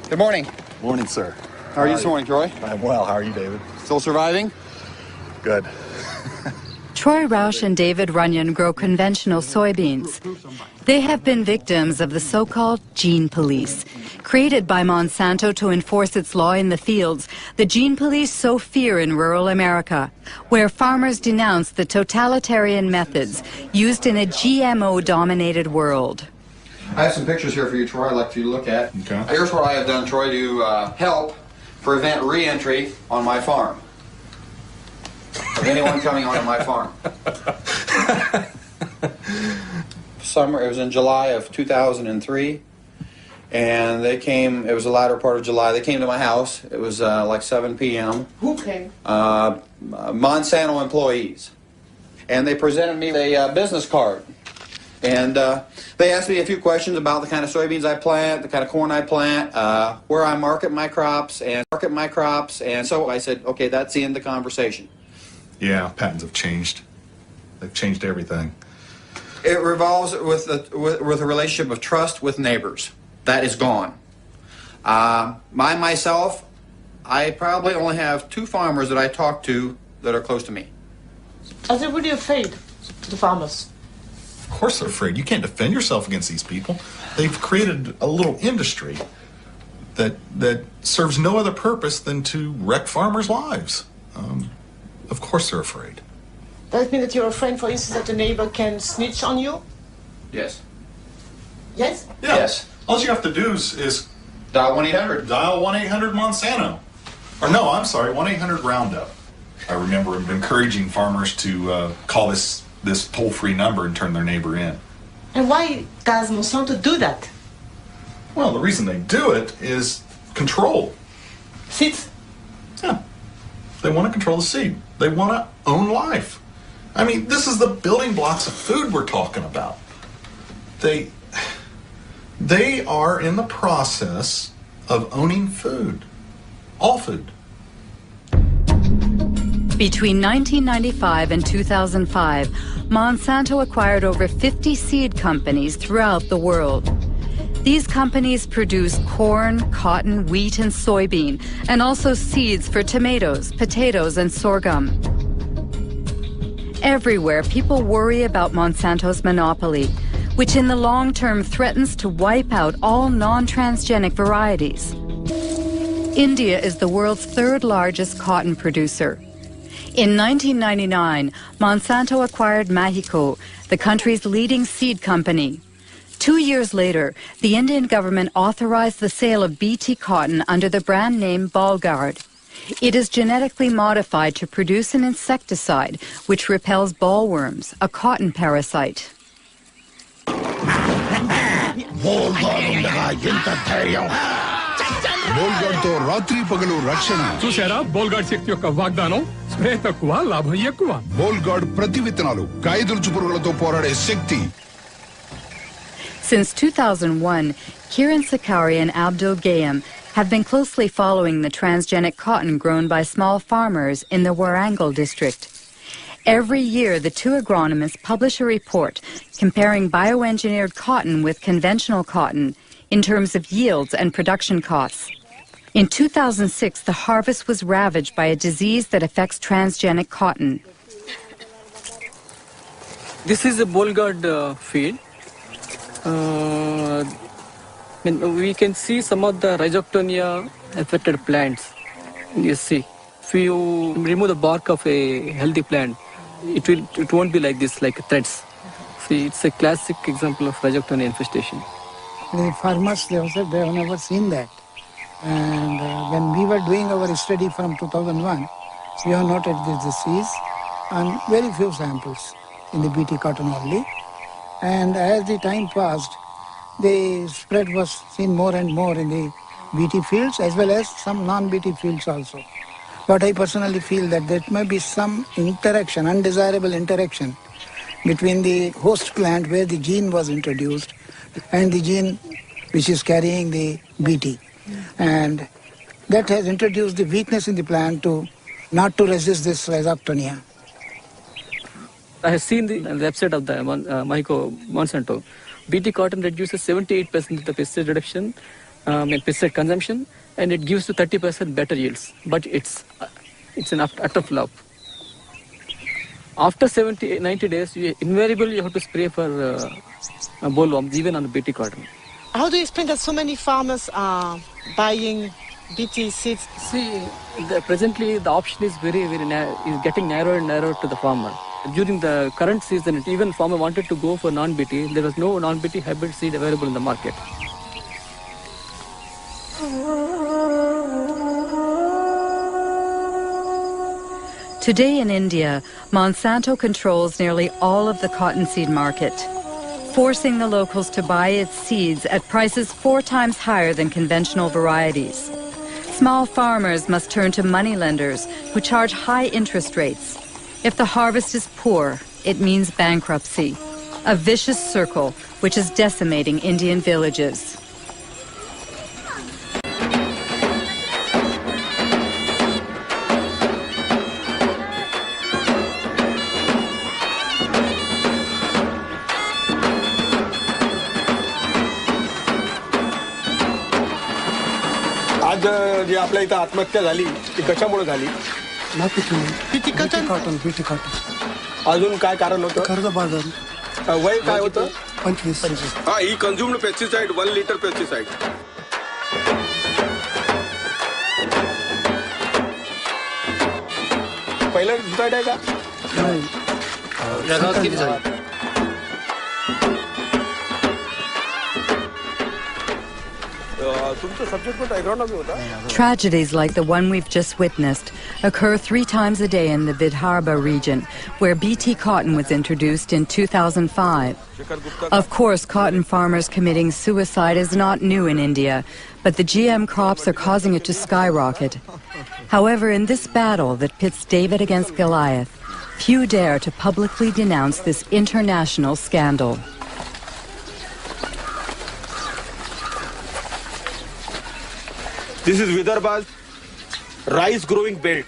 Good morning. Morning, sir. How are you this morning, Troy? I'm well. How are you, David? Still surviving? Good. Troy Roush and David Runyon grow conventional soybeans. They have been victims of the so-called gene police. Created by Monsanto to enforce its law in the fields, the gene police sow fear in rural America, where farmers denounce the totalitarian methods used in a GMO-dominated world. I have some pictures here for you, Troy, I'd like you to look at. Okay. Here's what I have done, Troy, to help prevent re-entry on my farm of anyone coming onto my farm. summer. It was in July of 2003. And they came, it was the latter part of July, they came to my house. It was like 7 p.m. Who came? Monsanto employees. And they presented me a business card. And they asked me a few questions about the kind of soybeans I plant, the kind of corn I plant, where I market my crops. And so I said, okay, that's the end of the conversation. Yeah, patents have changed. They've changed everything. It revolves with a relationship of trust with neighbors. That is gone. Myself, I probably only have 2 farmers that I talk to that are close to me. Are they really afraid, the farmers? Of course they're afraid. You can't defend yourself against these people. They've created a little industry that serves no other purpose than to wreck farmers' lives. Of course they're afraid. Does it mean that you're afraid, for instance, that a neighbor can snitch on you? Yes. Yes? Yeah. Yes. All you have to do is dial 1-800. Dial 1-800 Monsanto. Or no, I'm sorry, 1-800 Roundup. I remember encouraging farmers to call this toll-free number and turn their neighbor in. And why does Monsanto do that? Well, the reason they do it is control. Seeds? Yeah. They want to control the seed. They want to own life. I mean, this is the building blocks of food we're talking about. They are in the process of owning food. All food. Between 1995 and 2005, Monsanto acquired over 50 seed companies throughout the world. These companies produce corn, cotton, wheat, and soybean, and also seeds for tomatoes, potatoes, and sorghum. Everywhere, people worry about Monsanto's monopoly, which in the long term threatens to wipe out all non-transgenic varieties. India is the world's 3rd largest cotton producer. In 1999, Monsanto acquired Mexico, the country's leading seed company. 2 years later, the Indian government authorized the sale of BT cotton under the brand name Bollgard. It is genetically modified to produce an insecticide which repels bollworms, a cotton parasite. చూసారా Bollgard శక్తి యొక్క వాగ్దానం spray తక్కువ లాభం ఎక్కువ Bollgard ప్రతి విత్తనాలు కాయదులుచు పురుగులతో పోరాడే శక్తి. Since 2001, Kiran Sakari and Abdul Gayam have been closely following the transgenic cotton grown by small farmers in the Warangal district. Every year, the 2 agronomists publish a report comparing bioengineered cotton with conventional cotton in terms of yields and production costs. In 2006, the harvest was ravaged by a disease that affects transgenic cotton. This is a Bollgard field. We can see some of the rhizoctonia affected plants. You see, if you remove the bark of a healthy plant, it won't be like this, like threads. See, it's a classic example of rhizoctonia infestation. The farmers, they said they have never seen that. And when we were doing our study from 2001, we have noted this disease on very few samples in the BT cotton only. And as the time passed, the spread was seen more and more in the BT fields as well as some non-BT fields also. But I personally feel that there may be some interaction, undesirable interaction between the host plant where the gene was introduced and the gene which is carrying the BT. And that has introduced the weakness in the plant to not to resist this rhizoctonia. I have seen the website of the Monsanto. BT cotton reduces 78% of the pesticide reduction and pesticide consumption, and it gives to 30% better yields. But it's an utter flop. After 90 days, invariably you have to spray for bollworms, even on the BT cotton. How do you explain that so many farmers are buying BT seeds? See, presently the option is is getting narrower and narrower to the farmer. During the current season, even farmer wanted to go for non-BT. There was no non-BT hybrid seed available in the market. Today in India, Monsanto controls nearly all of the cottonseed market. forcing the locals to buy its seeds at prices 4 times higher than conventional varieties. Small farmers must turn to moneylenders who charge high interest rates. If the harvest is poor, it means bankruptcy, a vicious circle which is decimating Indian villages. आज जी आपल्या इथं आत्महत्या झाली ती कशामुळे झाली? BT cotton. अजून काय कारण होतं? कर्जबाजारी. वय काय होतं? 25. हा, ही कन्झ्युम्ड पेस्टिसाइड 1 लिटर पेस्टिसाइड. पहिलं सुसाईड आहे का? नाही. Tragedies like the one we've just witnessed occur 3 times a day in the Vidarbha region, where BT cotton was introduced in 2005. Of course, cotton farmers committing suicide is not new in India, but the GM crops are causing it to skyrocket. However, in this battle that pits David against Goliath, few dare to publicly denounce this international scandal. This is Vidarbha's rice growing belt.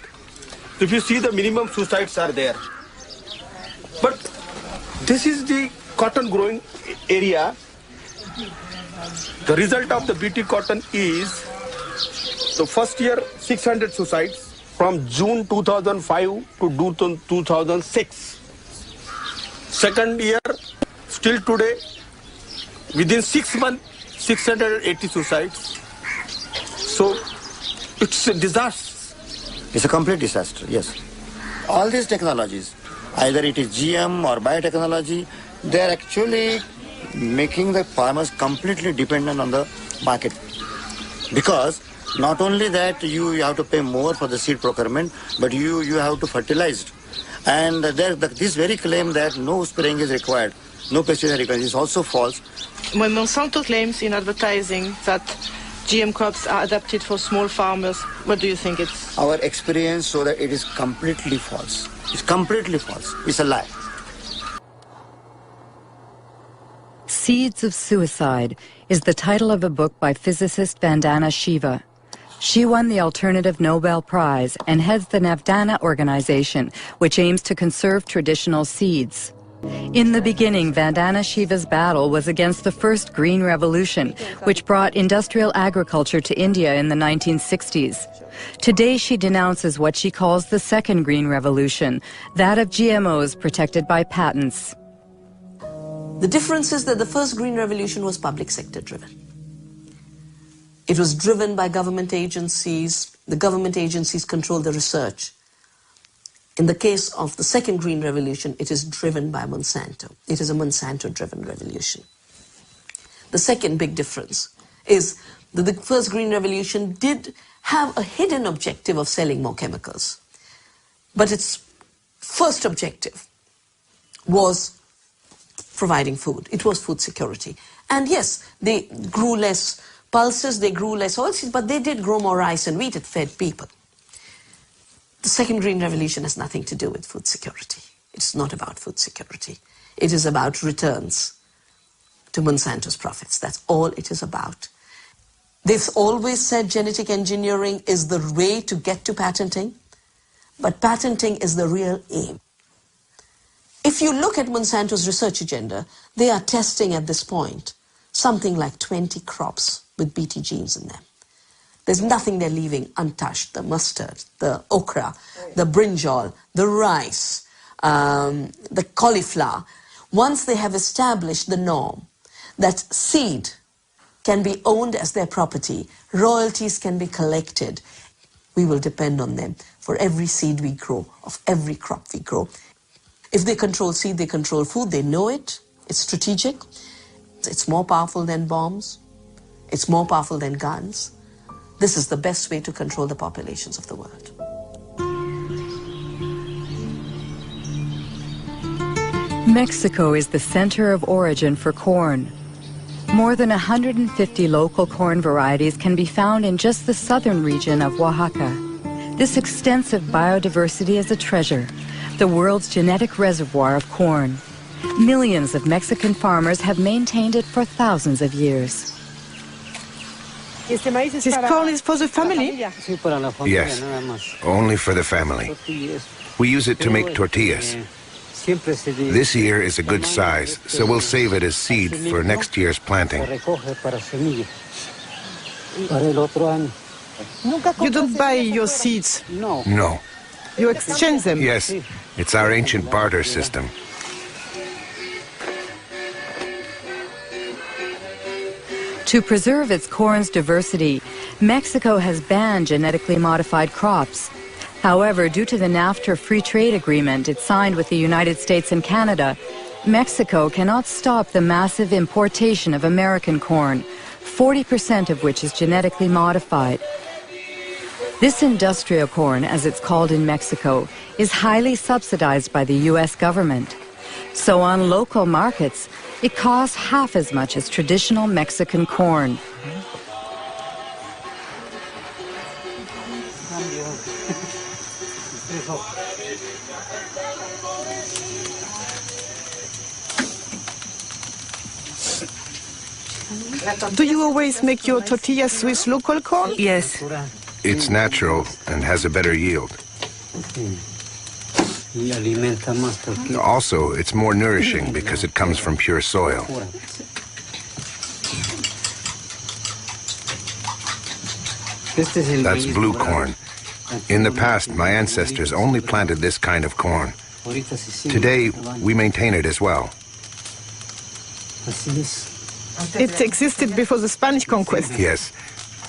So if you see, the minimum suicides are there. But this is the cotton growing area. The result of the BT cotton is the first year 600 suicides from June 2005 to June 2006. Second year, still today, within 6 months, 680 suicides. So it's a disaster. It's a complete disaster, yes. All these technologies, either it is GM or biotechnology, they are actually making the farmers completely dependent on the market. Because not only that you have to pay more for the seed procurement, but you have to fertilize. And this very claim that no spraying is required, no pesticide required, is also false. When Monsanto claims in advertising that GM crops are adapted for small farmers, what do you think it's? Our experience shows that it is completely false. It's completely false. It's a lie. Seeds of Suicide is the title of a book by physicist Vandana Shiva. She won the Alternative Nobel Prize and heads the Navdana organization, which aims to conserve traditional seeds. In the beginning, Vandana Shiva's battle was against the first Green Revolution, which brought industrial agriculture to India in the 1960s. Today, she denounces what she calls the second Green Revolution, that of GMOs protected by patents. The difference is that the first Green Revolution was public sector driven. It was driven by government agencies. The government agencies control the research. In the case of the second Green Revolution, it is driven by Monsanto. It is a Monsanto-driven revolution. The second big difference is that the first Green Revolution did have a hidden objective of selling more chemicals. But its first objective was providing food. It was food security. And yes, they grew less pulses, they grew less oilseeds, but they did grow more rice and wheat. It fed people. The second Green Revolution has nothing to do with food security. It's not about food security. It is about returns to Monsanto's profits. That's all it is about. They've always said genetic engineering is the way to get to patenting, but patenting is the real aim. If you look at Monsanto's research agenda, they are testing at this point something like 20 crops with BT genes in them. There's nothing they're leaving untouched. The mustard, the okra, the brinjal, the rice, the cauliflower. Once they have established the norm that seed can be owned as their property, royalties can be collected, we will depend on them for every seed we grow, of every crop we grow. If they control seed, they control food, they know it, it's strategic, it's more powerful than bombs, it's more powerful than guns. This is the best way to control the populations of the world. Mexico is the center of origin for corn. More than 150 local corn varieties can be found in just the southern region of Oaxaca. This extensive biodiversity is a treasure, the world's genetic reservoir of corn. Millions of Mexican farmers have maintained it for thousands of years. This corn is for the family? Yes, only for the family. We use it to make tortillas. This year is a good size, so we'll save it as seed for next year's planting. You don't buy your seeds? No. You exchange them? Yes, it's our ancient barter system. To preserve its corn's diversity, Mexico has banned genetically modified crops. However, due to the NAFTA free trade agreement it signed with the United States and Canada, Mexico cannot stop the massive importation of American corn, 40% of which is genetically modified. This industrial corn, as it's called in Mexico, is highly subsidized by the U.S. government. So on local markets, it costs half as much as traditional Mexican corn. Do you always make your tortillas with local corn? Yes. It's natural and has a better yield. Also, it's more nourishing because it comes from pure soil. That's blue corn. In the past, my ancestors only planted this kind of corn. Today, we maintain it as well. It existed before the Spanish conquest? Yes.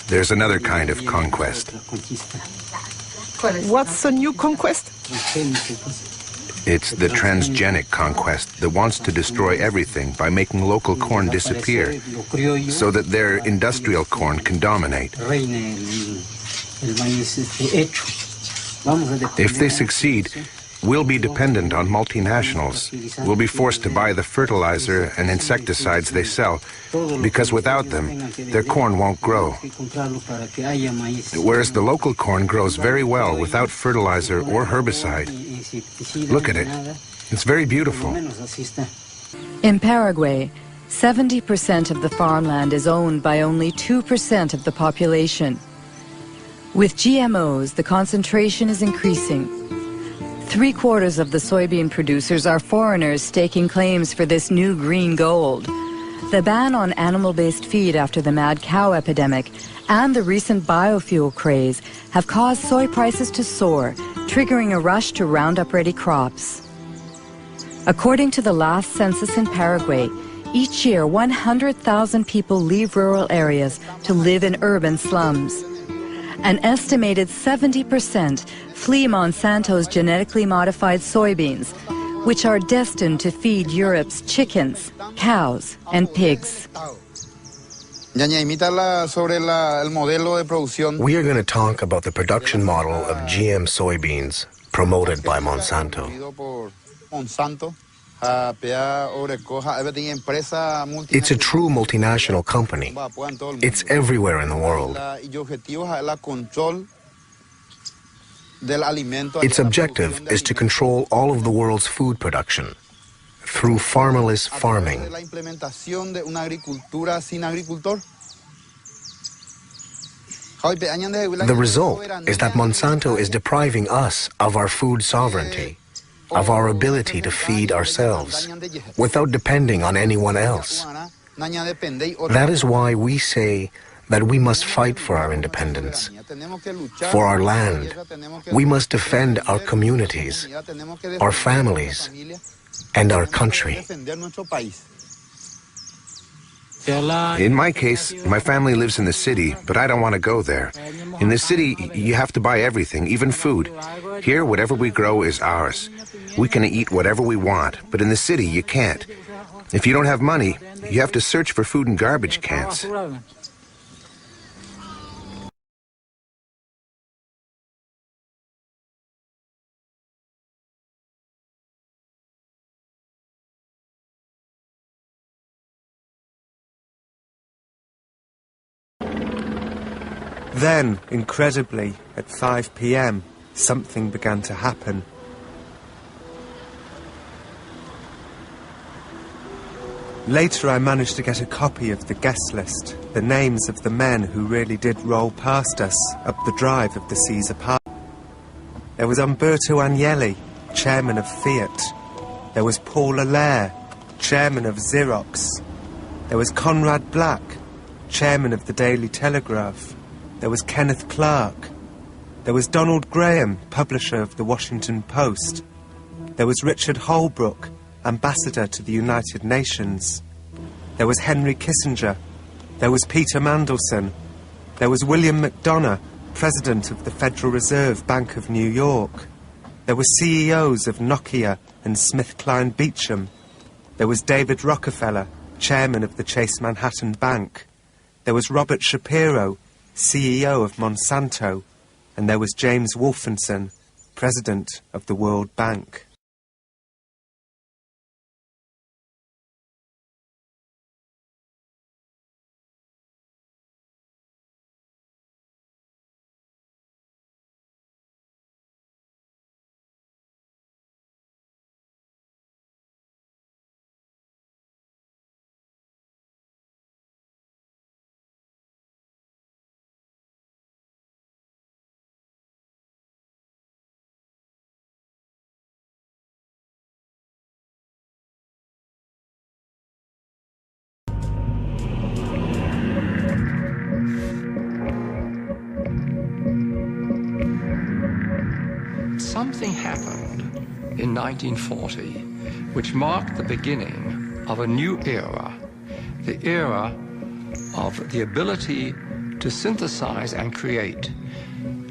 There's another kind of conquest. What's the new conquest? It's the transgenic conquest that wants to destroy everything by making local corn disappear so that their industrial corn can dominate. If they succeed, we'll be dependent on multinationals. We'll be forced to buy the fertilizer and insecticides they sell, because without them, their corn won't grow. Whereas the local corn grows very well without fertilizer or herbicide. Look at it. It's very beautiful. In Paraguay, 70% of the farmland is owned by only 2% of the population. With GMOs, the concentration is increasing. 3/4 of the soybean producers are foreigners staking claims for this new green gold. The ban on animal-based feed after the mad cow epidemic and the recent biofuel craze have caused soy prices to soar, triggering a rush to round up ready crops. According to the last census in Paraguay, each year 100,000 people leave rural areas to live in urban slums. An estimated 70% flee Monsanto's genetically modified soybeans, which are destined to feed Europe's chickens, cows, and pigs. We are going to talk about the production model of GM soybeans promoted by Monsanto. It's a true multinational company. It's everywhere in the world. Its objective is to control all of the world's food production through farmerless farming. The result is that Monsanto is depriving us of our food sovereignty, of our ability to feed ourselves, without depending on anyone else. That is why we say that we must fight for our independence, for our land. We must defend our communities, our families, and our country. In my case, my family lives in the city, but I don't want to go there. In the city, you have to buy everything, even food. Here, whatever we grow is ours. We can eat whatever we want, but in the city, you can't. If you don't have money, you have to search for food in garbage cans. Then, incredibly, at 5 p.m, something began to happen. Later I managed to get a copy of the guest list, the names of the men who really did roll past us up the drive of the Caesar Park. There was Umberto Agnelli, chairman of Fiat. There was Paul Allaire, chairman of Xerox. There was Conrad Black, chairman of the Daily Telegraph. There was Kenneth Clark. There was Donald Graham, publisher of the Washington Post. There was Richard Holbrooke, ambassador to the United Nations. There was Henry Kissinger. There was Peter Mandelson. There was William McDonough, president of the Federal Reserve Bank of New York. There were CEOs of Nokia and SmithKline Beecham. There was David Rockefeller, chairman of the Chase Manhattan Bank. There was Robert Shapiro, CEO of Monsanto. And there was James Wolfenson, president of the World Bank. Something happened in 1940 which marked the beginning of a new era, the era of the ability to synthesize and create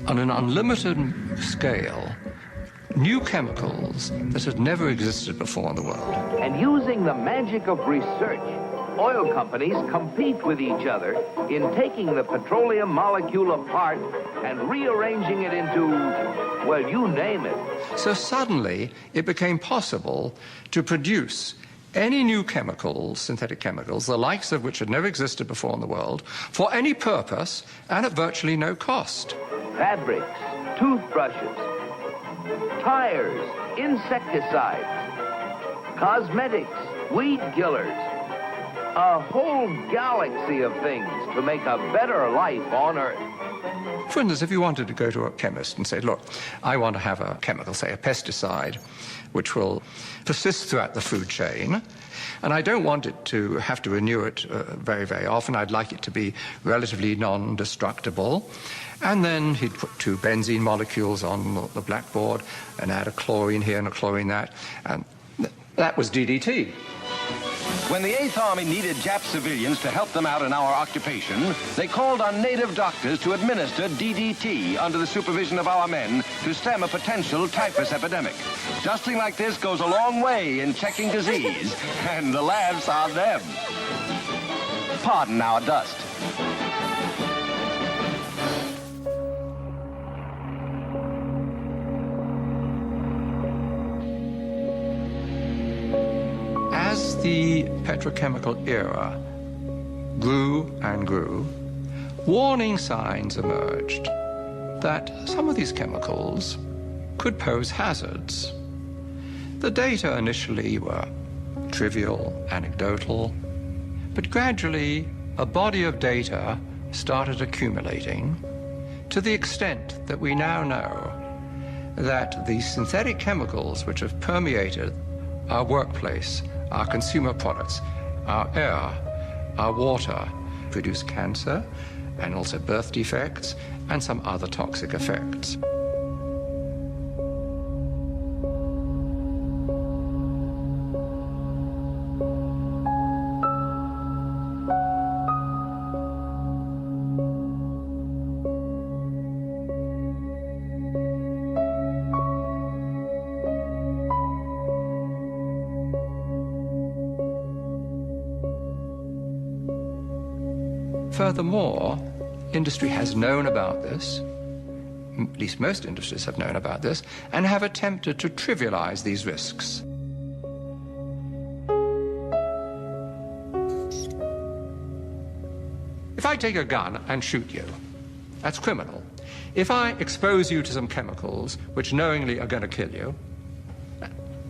on an unlimited scale new chemicals that had never existed before in the world. And using the magic of research, oil companies compete with each other in taking the petroleum molecule apart and rearranging it into, well, you name it. So suddenly it became possible to produce any new chemicals, synthetic chemicals, the likes of which had never existed before in the world, for any purpose and at virtually no cost. Fabrics, toothbrushes, tires, insecticides, cosmetics, weed killers, a whole galaxy of things to make a better life on Earth. For instance, if you wanted to go to a chemist and say, look, I want to have a chemical, say a pesticide, which will persist throughout the food chain, and I don't want it to have to renew it very, very often. I'd like it to be relatively non-destructible. And then he'd put 2 benzene molecules on the blackboard and add a chlorine here and a chlorine that, and that was DDT. When the 8th Army needed Jap civilians to help them out in our occupation, they called on native doctors to administer DDT under the supervision of our men to stem a potential typhus epidemic. Dusting like this goes a long way in checking disease, and the laughs are them. Pardon our dust. As the petrochemical era grew and grew, warning signs emerged that some of these chemicals could pose hazards. The data initially were trivial, anecdotal, but gradually a body of data started accumulating to the extent that we now know that the synthetic chemicals which have permeated our workplace, our consumer products, our air, our water, produce cancer and also birth defects and some other toxic effects. Furthermore, industry has known about this, at least most industries have known about this, and have attempted to trivialize these risks. If I take a gun and shoot you, That's criminal. If I expose you to some chemicals which knowingly are going to kill you,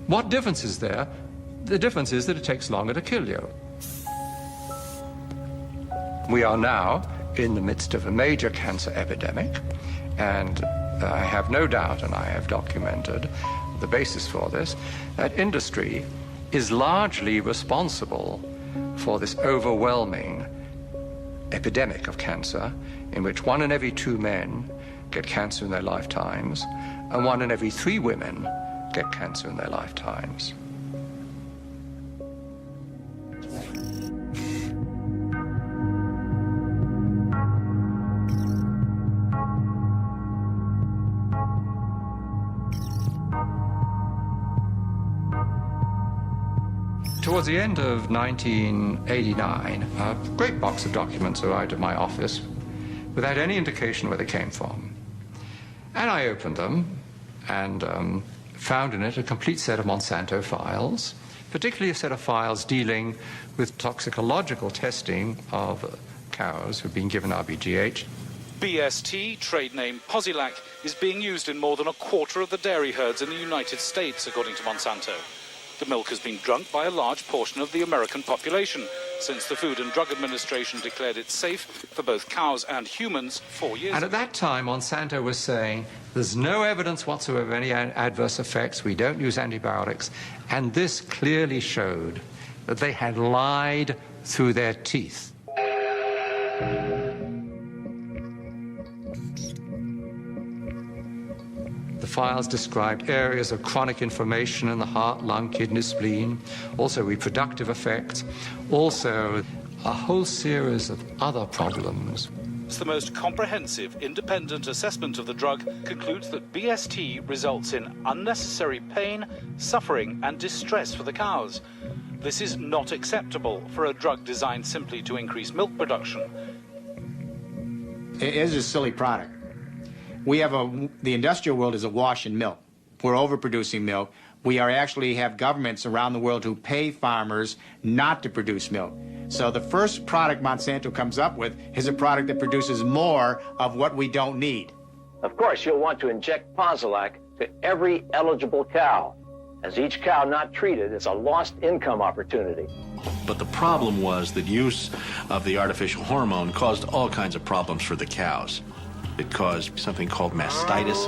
what difference is there? The difference is that it takes longer to kill you. We are now in the midst of a major cancer epidemic, and I have no doubt, and I have documented the basis for this, that industry is largely responsible for this overwhelming epidemic of cancer, in which 1 in every 2 men get cancer in their lifetimes, and 1 in every 3 women get cancer in their lifetimes. Towards the end of 1989, a great box of documents arrived at my office without any indication where they came from. And I opened them and found in it a complete set of Monsanto files, particularly a set of files dealing with toxicological testing of cows who've been given RBGH. BST, trade name Posilac, is being used in more than a quarter of the dairy herds in the United States, according to Monsanto. The milk has been drunk by a large portion of the American population since the Food and Drug Administration declared it safe for both cows and humans 4 years ago. And at that time, Monsanto was saying, there's no evidence whatsoever of any adverse effects, we don't use antibiotics, and this clearly showed that they had lied through their teeth. The files described areas of chronic inflammation in the heart, lung, kidney, spleen, also reproductive effects, also a whole series of other problems. The most comprehensive independent assessment of the drug concludes that BST results in unnecessary pain, suffering, and distress for the cows. This is not acceptable for a drug designed simply to increase milk production. It is a silly product. The industrial world is awash in milk. We're overproducing milk. We actually have governments around the world who pay farmers not to produce milk. So the first product Monsanto comes up with is a product that produces more of what we don't need. Of course, you'll want to inject Posilac to every eligible cow, as each cow not treated is a lost income opportunity. But the problem was that use of the artificial hormone caused all kinds of problems for the cows. It caused something called mastitis,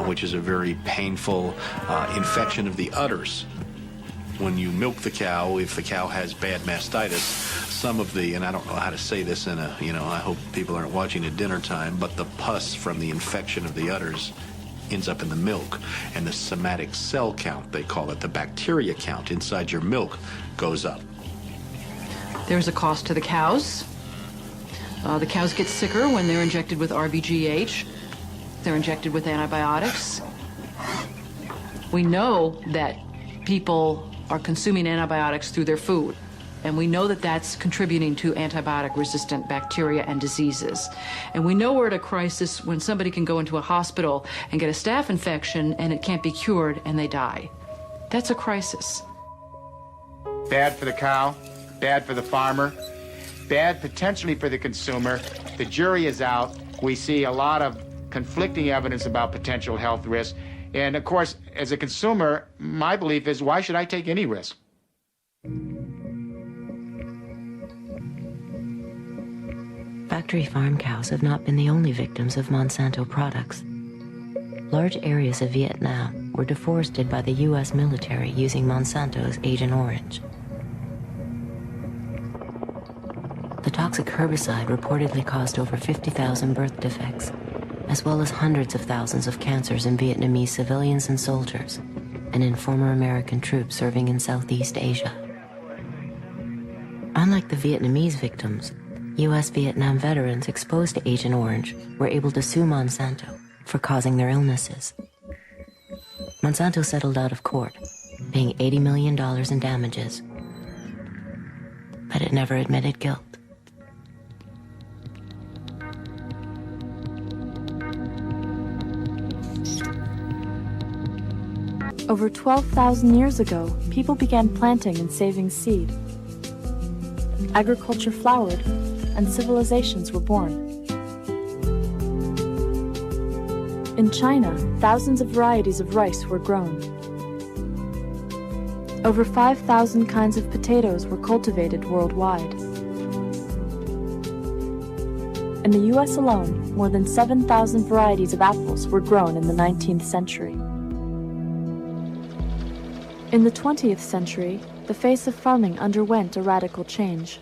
which is a very painful infection of the udders. When you milk the cow, if the cow has bad mastitis, some of the, and I don't know how to say this in a, I hope people aren't watching at dinner time, but the pus from the infection of the udders ends up in the milk, and the somatic cell count, they call it, the bacteria count inside your milk goes up. There's a cost to the cows. The cows get sicker when they're injected with RBGH. They're injected with antibiotics. We know that people are consuming antibiotics through their food, and we know that that's contributing to antibiotic-resistant bacteria and diseases. And we know we're at a crisis when somebody can go into a hospital and get a staph infection and it can't be cured and they die. That's a crisis. Bad for the cow, bad for the farmer, bad potentially for the consumer. The jury is out. We see a lot of conflicting evidence about potential health risks. And of course, as a consumer, my belief is, why should I take any risk? Factory farm cows have not been the only victims of Monsanto products. Large areas of Vietnam were deforested by the U.S. military using Monsanto's Agent Orange. The toxic herbicide reportedly caused over 50,000 birth defects, as well as hundreds of thousands of cancers in Vietnamese civilians and soldiers, and in former American troops serving in Southeast Asia. Unlike the Vietnamese victims, U.S. Vietnam veterans exposed to Agent Orange were able to sue Monsanto for causing their illnesses. Monsanto settled out of court, paying $80 million in damages, but it never admitted guilt. Over 12,000 years ago, people began planting and saving seed. Agriculture flowered, and civilizations were born. In China, thousands of varieties of rice were grown. Over 5,000 kinds of potatoes were cultivated worldwide. In the US alone, more than 7,000 varieties of apples were grown in the 19th century. In the 20th century, the face of farming underwent a radical change.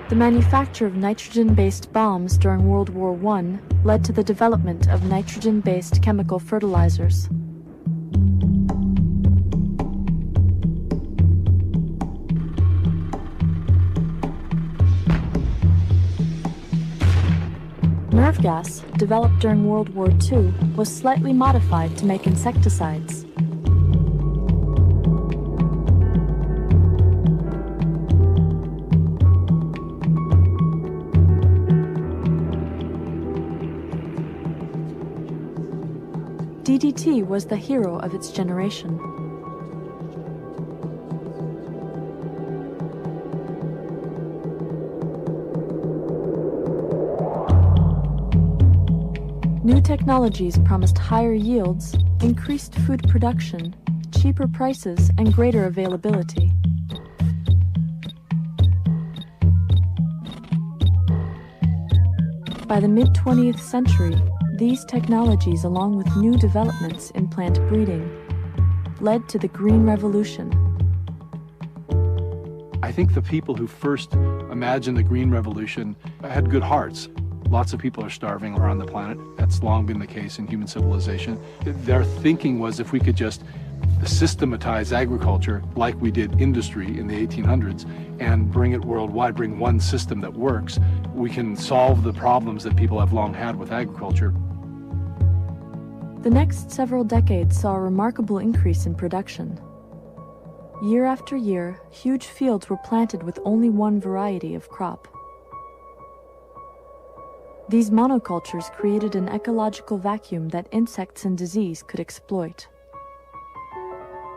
The manufacture of nitrogen-based bombs during World War I led to the development of nitrogen-based chemical fertilizers. Nerve gas, developed during World War II, was slightly modified to make insecticides. DDT was the hero of its generation. New technologies promised higher yields, increased food production, cheaper prices, and greater availability. By the mid-20th century, these technologies, along with new developments in plant breeding, led to the Green Revolution. I think the people who first imagined the Green Revolution had good hearts. Lots of people are starving around the planet. That's long been the case in human civilization. Their thinking was if we could just systematize agriculture like we did industry in the 1800s and bring it worldwide, bring one system that works, we can solve the problems that people have long had with agriculture. The next several decades saw a remarkable increase in production. Year after year, huge fields were planted with only one variety of crop. These monocultures created an ecological vacuum that insects and disease could exploit.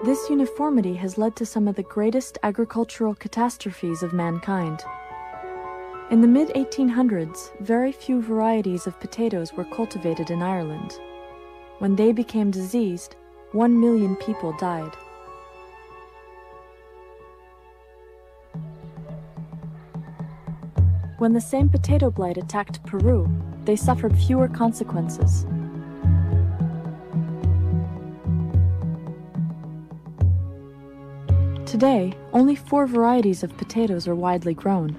This uniformity has led to some of the greatest agricultural catastrophes of mankind. In the mid-1800s, very few varieties of potatoes were cultivated in Ireland. When they became diseased, 1 million people died. When the same potato blight attacked Peru, they suffered fewer consequences. Today, only 4 varieties of potatoes are widely grown.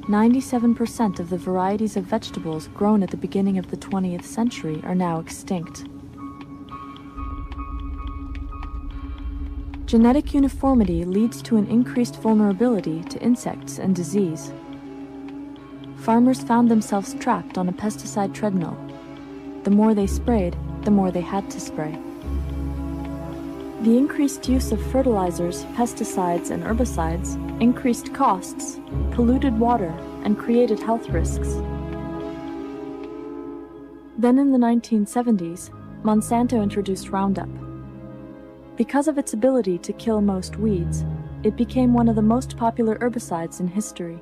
97% of the varieties of vegetables grown at the beginning of the 20th century are now extinct. Genetic uniformity leads to an increased vulnerability to insects and disease. Farmers found themselves trapped on a pesticide treadmill. The more they sprayed, the more they had to spray. The increased use of fertilizers, pesticides, and herbicides increased costs, polluted water, and created health risks. Then in the 1970s, Monsanto introduced Roundup. Because of its ability to kill most weeds, it became one of the most popular herbicides in history.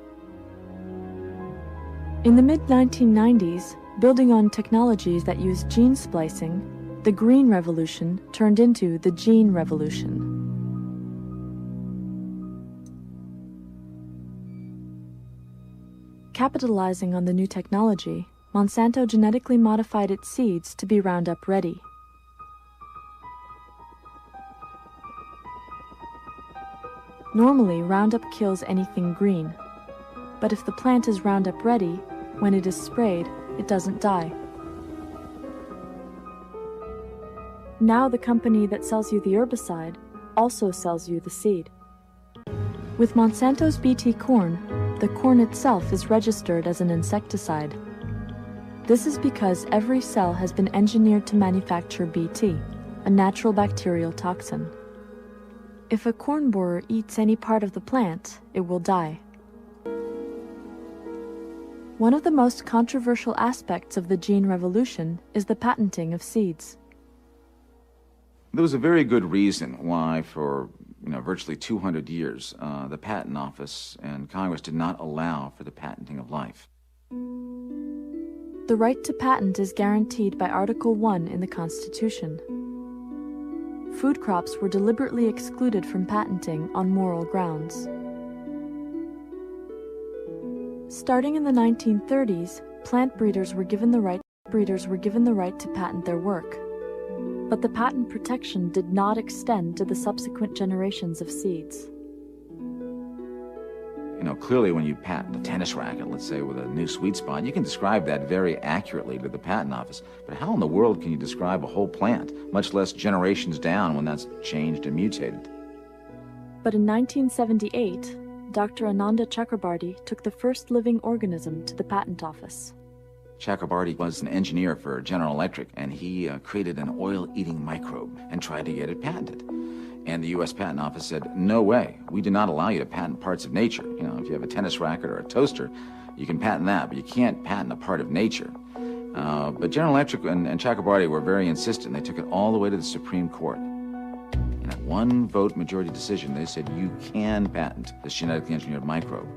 In the mid-1990s, building on technologies that used gene splicing, the Green Revolution turned into the Gene Revolution. Capitalizing on the new technology, Monsanto genetically modified its seeds to be Roundup ready. Normally, Roundup kills anything green, but if the plant is Roundup ready, when it is sprayed, it doesn't die. Now the company that sells you the herbicide also sells you the seed. With Monsanto's BT corn, the corn itself is registered as an insecticide. This is because every cell has been engineered to manufacture BT, a natural bacterial toxin. If a corn borer eats any part of the plant, it will die. One of the most controversial aspects of the Gene Revolution is the patenting of seeds. There was a very good reason why for virtually 200 years the Patent Office and Congress did not allow for the patenting of life. The right to patent is guaranteed by Article 1 in the Constitution. Food crops were deliberately excluded from patenting on moral grounds. Starting in the 1930s, plant breeders were given the right to patent their work. But the patent protection did not extend to the subsequent generations of seeds. You know, clearly when you patent a tennis racket, let's say with a new sweet spot, you can describe that very accurately to the patent office. But how in the world can you describe a whole plant, much less generations down when that's changed and mutated? But in 1978, Dr. Ananda Chakrabarty took the first living organism to the patent office. Chakrabarty was an engineer for General Electric, and he created an oil-eating microbe and tried to get it patented. And the U.S. Patent Office said, no way, we do not allow you to patent parts of nature. You know, if you have a tennis racket or a toaster, you can patent that, but you can't patent a part of nature. But General Electric and Chakrabarty were very insistent. They took it all the way to the Supreme Court. In a one-vote majority decision, they said, you can patent this genetically engineered microbe.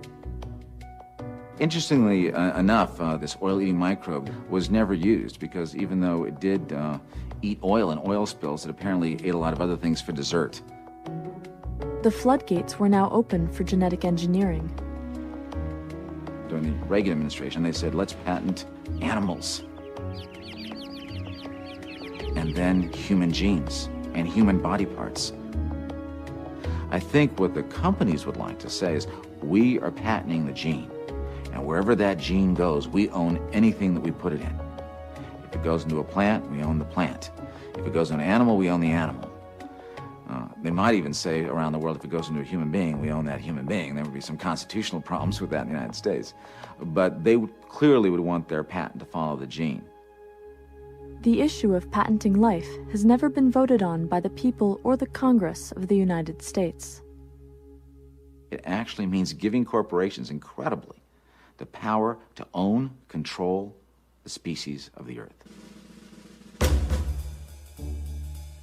Interestingly enough, this oil-eating microbe was never used because even though it did eat oil and oil spills, it apparently ate a lot of other things for dessert. The floodgates were now open for genetic engineering. During the Reagan administration, they said, let's patent animals. And then human genes and human body parts. I think what the companies would like to say is, we are patenting the gene. And wherever that gene goes, we own anything that we put it in. If it goes into a plant, we own the plant. If it goes into an animal, we own the animal. They might even say around the world, if it goes into a human being, we own that human being. There would be some constitutional problems with that in the United States. But they clearly would want their patent to follow the gene. The issue of patenting life has never been voted on by the people or the Congress of the United States. It actually means giving corporations, incredibly, the power to own, control the species of the earth.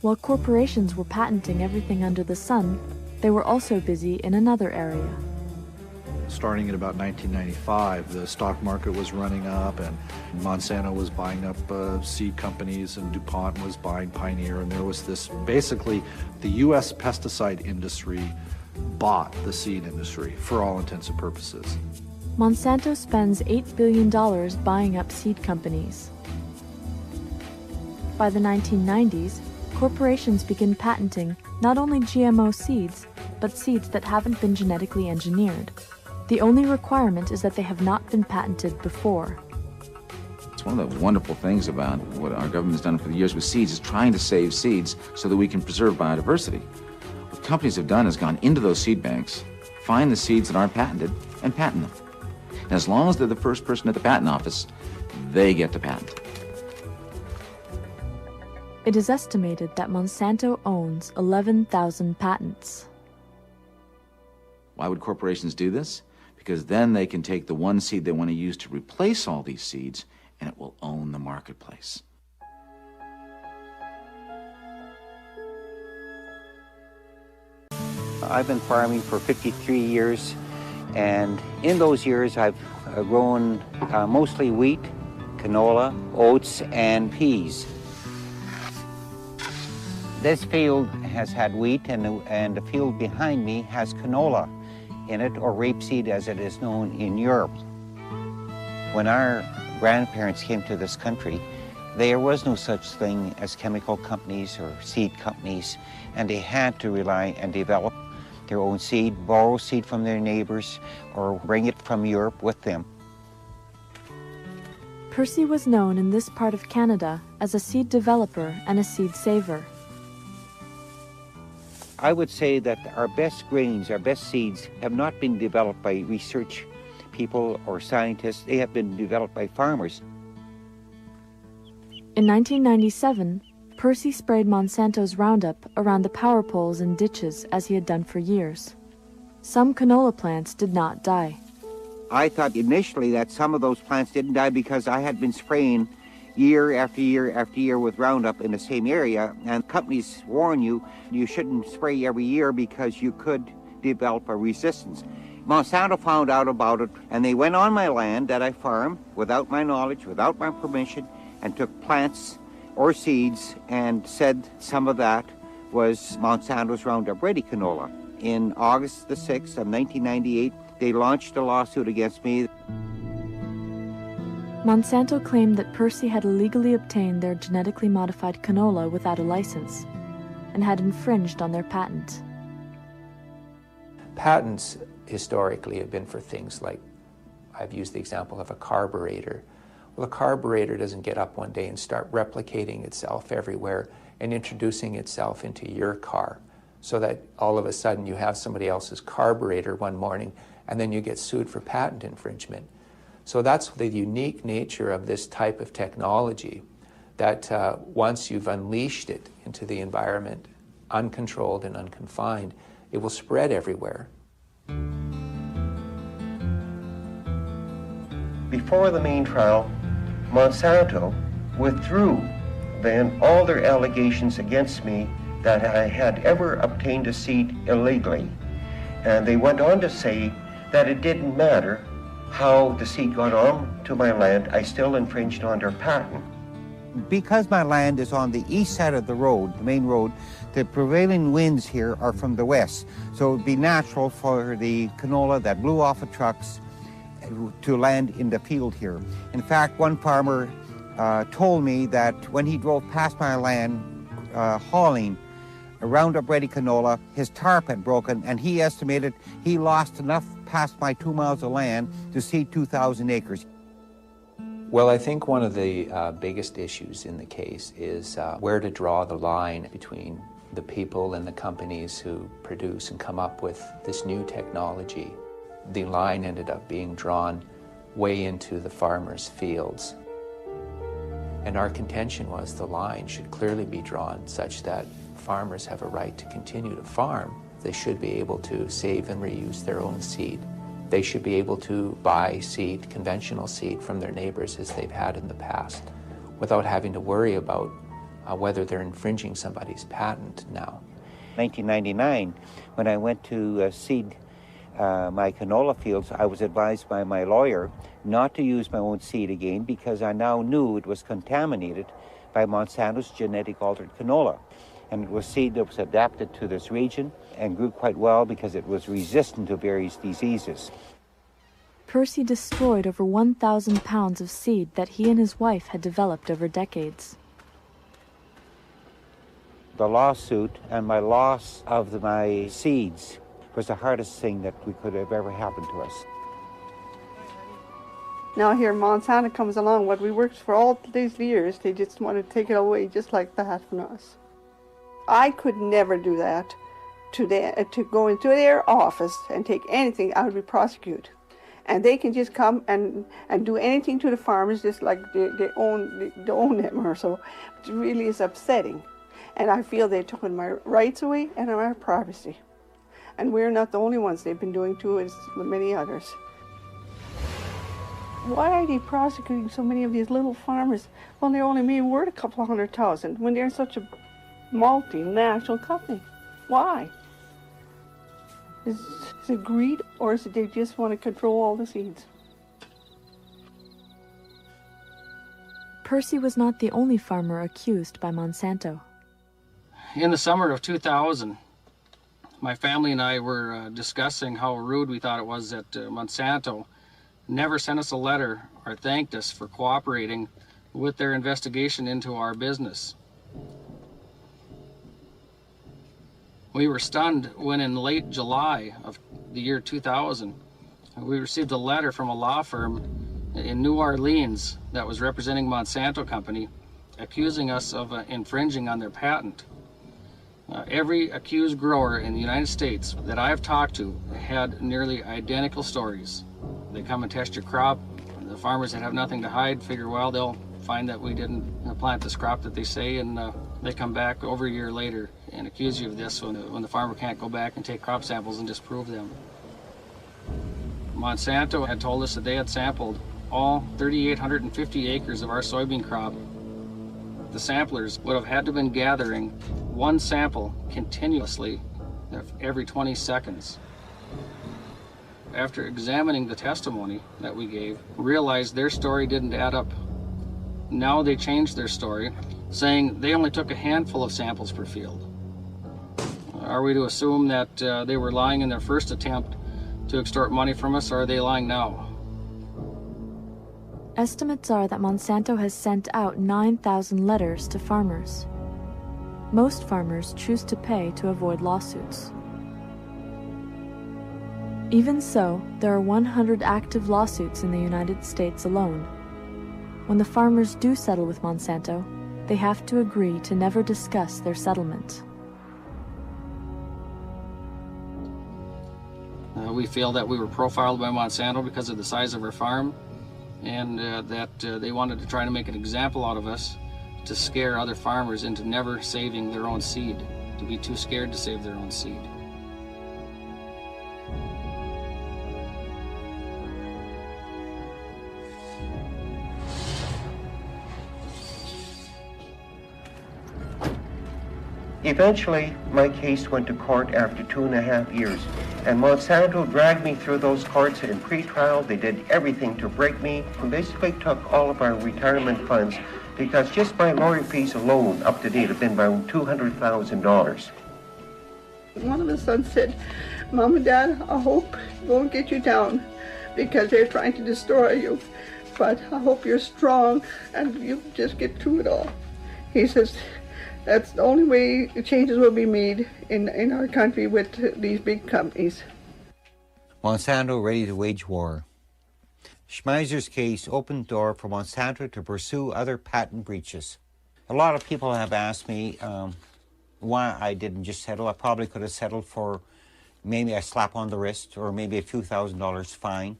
While corporations were patenting everything under the sun, they were also busy in another area. Starting at about 1995, the stock market was running up, and Monsanto was buying up seed companies, and DuPont was buying Pioneer, and there was this, basically, the U.S. pesticide industry bought the seed industry for all intents and purposes. Monsanto spends $8 billion buying up seed companies. By the 1990s, corporations begin patenting not only GMO seeds, but seeds that haven't been genetically engineered. The only requirement is that they have not been patented before. It's one of the wonderful things about what our government has done for the years with seeds is trying to save seeds so that we can preserve biodiversity. What companies have done is gone into those seed banks, find the seeds that aren't patented, and patent them. And as long as they're the first person at the patent office, they get the patent. It is estimated that Monsanto owns 11,000 patents. Why would corporations do this? Because then they can take the one seed they want to use to replace all these seeds, and it will own the marketplace. I've been farming for 53 years, and in those years I've grown mostly wheat, canola, oats, and peas. This field has had wheat, and the field behind me has canola in it, or rapeseed as it is known in Europe. When our grandparents came to this country, there was no such thing as chemical companies or seed companies, and they had to rely and develop their own seed, borrow seed from their neighbors, or bring it from Europe with them. Percy was known in this part of Canada as a seed developer and a seed saver. I would say that our best grains, our best seeds, have not been developed by research people or scientists. They have been developed by farmers. In 1997, Percy sprayed Monsanto's Roundup around the power poles and ditches as he had done for years. Some canola plants did not die. I thought initially that some of those plants didn't die because I had been spraying year after year after year with Roundup in the same area, and companies warn you, you shouldn't spray every year because you could develop a resistance. Monsanto found out about it, and they went on my land that I farm without my knowledge, without my permission, and took plants or seeds and said some of that was Monsanto's Roundup Ready canola. In August the 6th of 1998, they launched a lawsuit against me. Monsanto claimed that Percy had illegally obtained their genetically modified canola without a license and had infringed on their patent. Patents historically have been for things like, I've used the example of a carburetor. Well, a carburetor doesn't get up one day and start replicating itself everywhere and introducing itself into your car so that all of a sudden you have somebody else's carburetor one morning and then you get sued for patent infringement. So that's the unique nature of this type of technology, that once you've unleashed it into the environment, uncontrolled and unconfined, it will spread everywhere. Before the main trial, Monsanto withdrew then all their allegations against me that I had ever obtained a seed illegally. And they went on to say that it didn't matter how the seed got on to my land, I still infringed on their patent. Because my land is on the east side of the road, the main road, the prevailing winds here are from the west. So it would be natural for the canola that blew off of trucks to land in the field here. In fact, one farmer told me that when he drove past my land hauling a Roundup Ready canola, his tarp had broken, and he estimated he lost enough past my 2 miles of land to seed 2,000 acres. Well, I think one of the biggest issues in the case is where to draw the line between the people and the companies who produce and come up with this new technology. The line ended up being drawn way into the farmers' fields. And our contention was the line should clearly be drawn such that farmers have a right to continue to farm. They should be able to save and reuse their own seed. They should be able to buy seed, conventional seed, from their neighbors as they've had in the past, without having to worry about whether they're infringing somebody's patent now. 1999, when I went to seed my canola fields, I was advised by my lawyer not to use my own seed again because I now knew it was contaminated by Monsanto's genetic altered canola. And it was seed that was adapted to this region and grew quite well because it was resistant to various diseases. Percy destroyed over 1,000 pounds of seed that he and his wife had developed over decades. The lawsuit and my loss of my seeds was the hardest thing that could have ever happened to us. Now here Monsanto comes along, what we worked for all these years, they just want to take it away just like that from us. I could never do that to go into their office and take anything. I would be prosecuted. And they can just come and do anything to the farmers just like they own them or so. It really is upsetting. And I feel they're taking my rights away and our privacy. And we're not the only ones they've been doing too, it's many others. Why are they prosecuting so many of these little farmers? Well, they're only maybe worth a couple of 100,000 when they're such a multinational company. Why? Is it greed, or is it they just want to control all the seeds? Percy was not the only farmer accused by Monsanto. In the summer of 2000, my family and I were discussing how rude we thought it was that Monsanto never sent us a letter or thanked us for cooperating with their investigation into our business. We were stunned when in late July of the year 2000, we received a letter from a law firm in New Orleans that was representing Monsanto Company, accusing us of infringing on their patent. Every accused grower in the United States that I've talked to had nearly identical stories. They come and test your crop. The farmers that have nothing to hide figure, well, they'll find that we didn't plant this crop that they say, and they come back over a year later and accuse you of this when the farmer can't go back and take crop samples and disprove them. Monsanto had told us that they had sampled all 3,850 acres of our soybean crop. The samplers would have had to have been gathering one sample continuously every 20 seconds. after examining the testimony that we gave, realized their story didn't add up. Now they changed their story, saying they only took a handful of samples per field. Are we to assume that they were lying in their first attempt to extort money from us, or are they lying now? Estimates are that Monsanto has sent out 9,000 letters to farmers. Most farmers choose to pay to avoid lawsuits. Even so, there are 100 active lawsuits in the United States alone. When the farmers do settle with Monsanto, they have to agree to never discuss their settlement. We feel that we were profiled by Monsanto because of the size of our farm, and that they wanted to try to make an example out of us to scare other farmers into never saving their own seed, to be too scared to save their own seed. Eventually, my case went to court after 2.5 years, and Monsanto dragged me through those courts in pre-trial. They did everything to break me and basically took all of our retirement funds, because just my lawyer fees alone up to date have been around $200,000. One of the sons said, "Mom and Dad, I hope it won't get you down because they're trying to destroy you, but I hope you're strong and you just get through it all." He says, that's the only way changes will be made in our country with these big companies. Monsanto ready to wage war. Schmeizer's case opened the door for Monsanto to pursue other patent breaches. A lot of people have asked me why I didn't just settle. I probably could have settled for maybe a slap on the wrist or maybe a few $1,000s fine.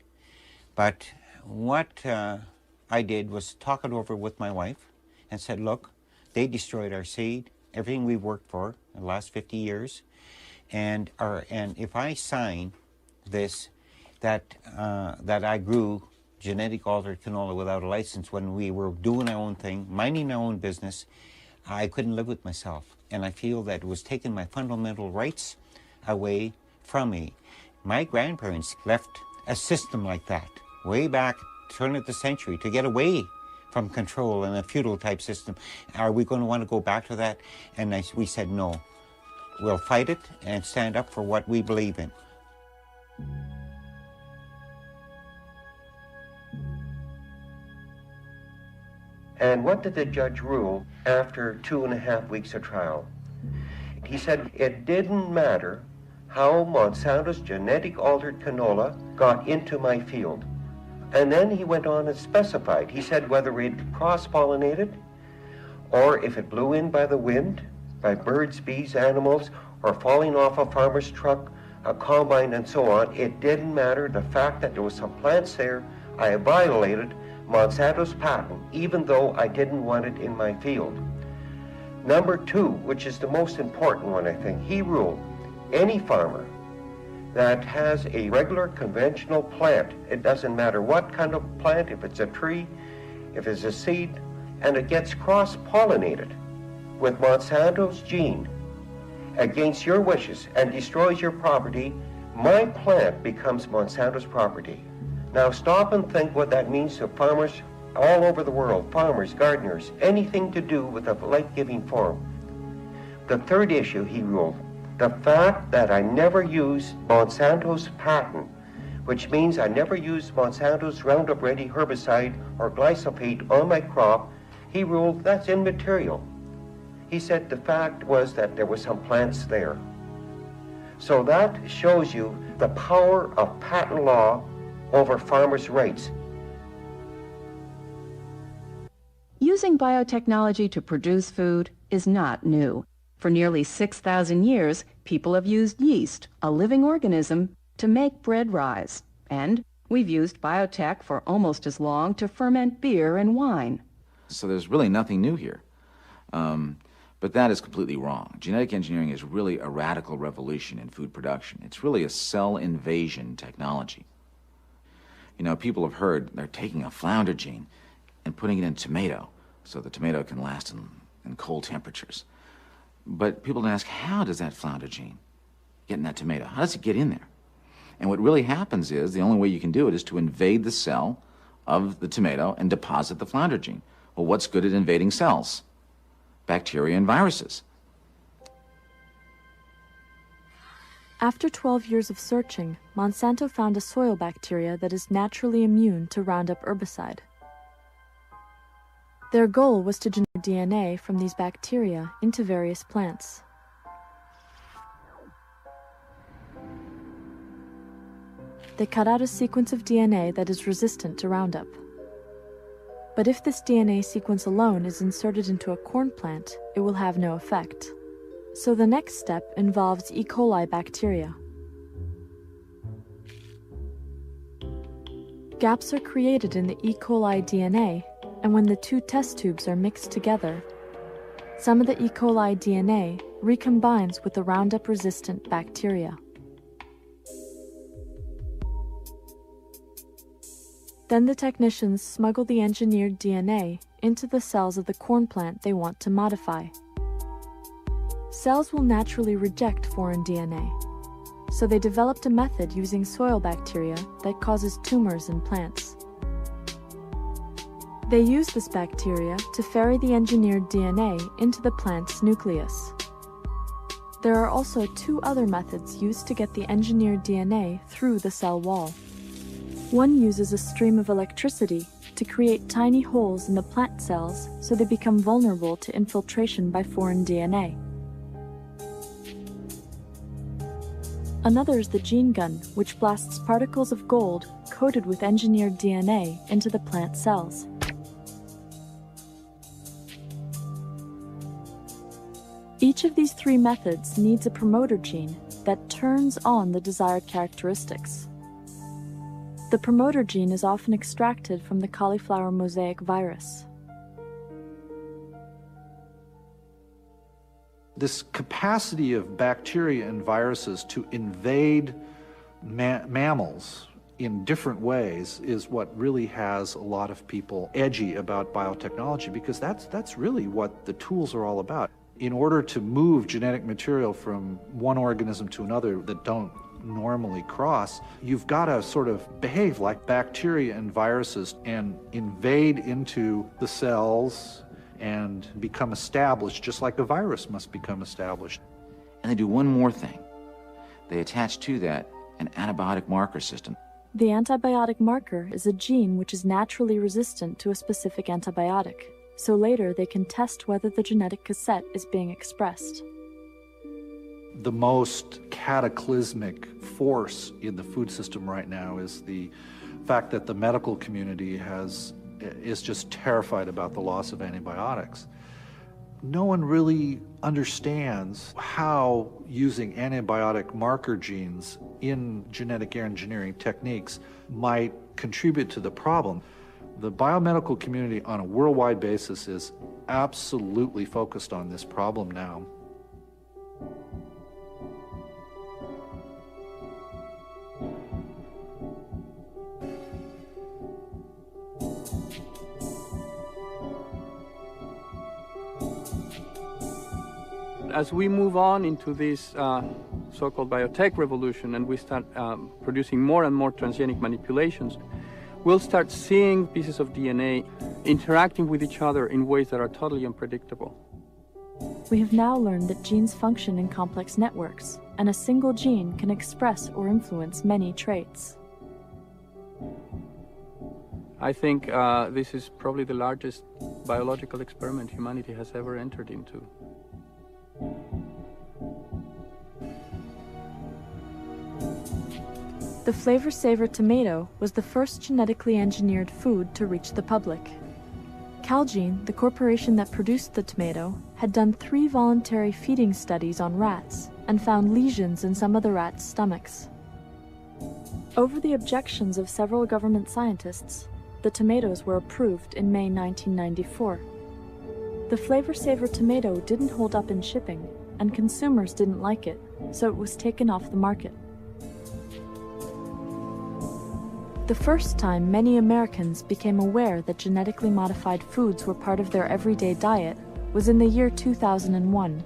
But what I did was talk it over with my wife and said, look, they destroyed our seed, everything we've worked for in the last 50 years. And if I sign this, that I grew genetic altered canola without a license when we were doing our own thing, minding our own business, I couldn't live with myself. And I feel that it was taking my fundamental rights away from me. My grandparents left a system like that way back, turn of the century, to get away from control and a feudal type system. Are we going to want to go back to that? And we said no. We'll fight it and stand up for what we believe in. And what did the judge rule after 2.5 weeks of trial? He said it didn't matter how Monsanto's genetic altered canola got into my field. And then he went on and specified. He said whether it cross-pollinated or if it blew in by the wind, by birds, bees, animals, or falling off a farmer's truck, a combine, and so on, it didn't matter. The fact that there was some plants there, I violated Monsanto's patent, even though I didn't want it in my field. Number 2, which is the most important one, I think, he ruled any farmer that has a regular conventional plant, it doesn't matter what kind of plant, if it's a tree, if it's a seed, and it gets cross-pollinated with Monsanto's gene against your wishes and destroys your property, my plant becomes Monsanto's property. Now stop and think what that means to farmers all over the world, farmers, gardeners, anything to do with a life-giving form. The third issue he ruled, the fact that I never used Monsanto's patent, which means I never used Monsanto's Roundup Ready herbicide or glyphosate on my crop, he ruled that's immaterial. He said the fact was that there were some plants there. So that shows you the power of patent law over farmers' rights. Using biotechnology to produce food is not new. For nearly 6,000 years, people have used yeast, a living organism, to make bread rise. And we've used biotech for almost as long to ferment beer and wine. So there's really nothing new here. But that is completely wrong. Genetic engineering is really a radical revolution in food production. It's really a cell invasion technology. You know, people have heard they're taking a flounder gene and putting it in tomato so the tomato can last in cold temperatures. But people don't ask, how does that flounder gene get in that tomato? How does it get in there? And what really happens is, the only way you can do it is to invade the cell of the tomato and deposit the flounder gene. Well, what's good at invading cells? Bacteria and viruses. After 12 years of searching, Monsanto found a soil bacteria that is naturally immune to Roundup herbicide. Their goal was to generate DNA from these bacteria into various plants. They cut out a sequence of DNA that is resistant to Roundup. But if this DNA sequence alone is inserted into a corn plant, it will have no effect. So the next step involves E. coli bacteria. Gaps are created in the E. coli DNA, and when the two test tubes are mixed together, some of the E. coli DNA recombines with the Roundup-resistant bacteria. Then the technicians smuggle the engineered DNA into the cells of the corn plant they want to modify. Cells will naturally reject foreign DNA, so they developed a method using soil bacteria that causes tumors in plants. They use this bacteria to ferry the engineered DNA into the plant's nucleus. There are also two other methods used to get the engineered DNA through the cell wall. One uses a stream of electricity to create tiny holes in the plant cells so they become vulnerable to infiltration by foreign DNA. Another is the gene gun, which blasts particles of gold coated with engineered DNA into the plant cells. Each of these three methods needs a promoter gene that turns on the desired characteristics. The promoter gene is often extracted from the cauliflower mosaic virus. This capacity of bacteria and viruses to invade mammals in different ways is what really has a lot of people edgy about biotechnology, because that's really what the tools are all about. In order to move genetic material from one organism to another that don't normally cross, you've got to sort of behave like bacteria and viruses and invade into the cells and become established, just like a virus must become established. And they do one more thing. They attach to that an antibiotic marker system. The antibiotic marker is a gene which is naturally resistant to a specific antibiotic, so later they can test whether the genetic cassette is being expressed. The most cataclysmic force in the food system right now is the fact that the medical community is just terrified about the loss of antibiotics. No one really understands how using antibiotic marker genes in genetic engineering techniques might contribute to the problem. The biomedical community on a worldwide basis is absolutely focused on this problem now. As we move on into this so-called biotech revolution and we start producing more and more transgenic manipulations, we'll start seeing pieces of DNA interacting with each other in ways that are totally unpredictable. We have now learned that genes function in complex networks, and a single gene can express or influence many traits. I think this is probably the largest biological experiment humanity has ever entered into. The Flavor Saver tomato was the first genetically engineered food to reach the public. Calgene, the corporation that produced the tomato, had done 3 voluntary feeding studies on rats and found lesions in some of the rats' stomachs. Over the objections of several government scientists, the tomatoes were approved in May 1994. The Flavor Saver tomato didn't hold up in shipping, and consumers didn't like it, so it was taken off the market. The first time many Americans became aware that genetically modified foods were part of their everyday diet was in the year 2001.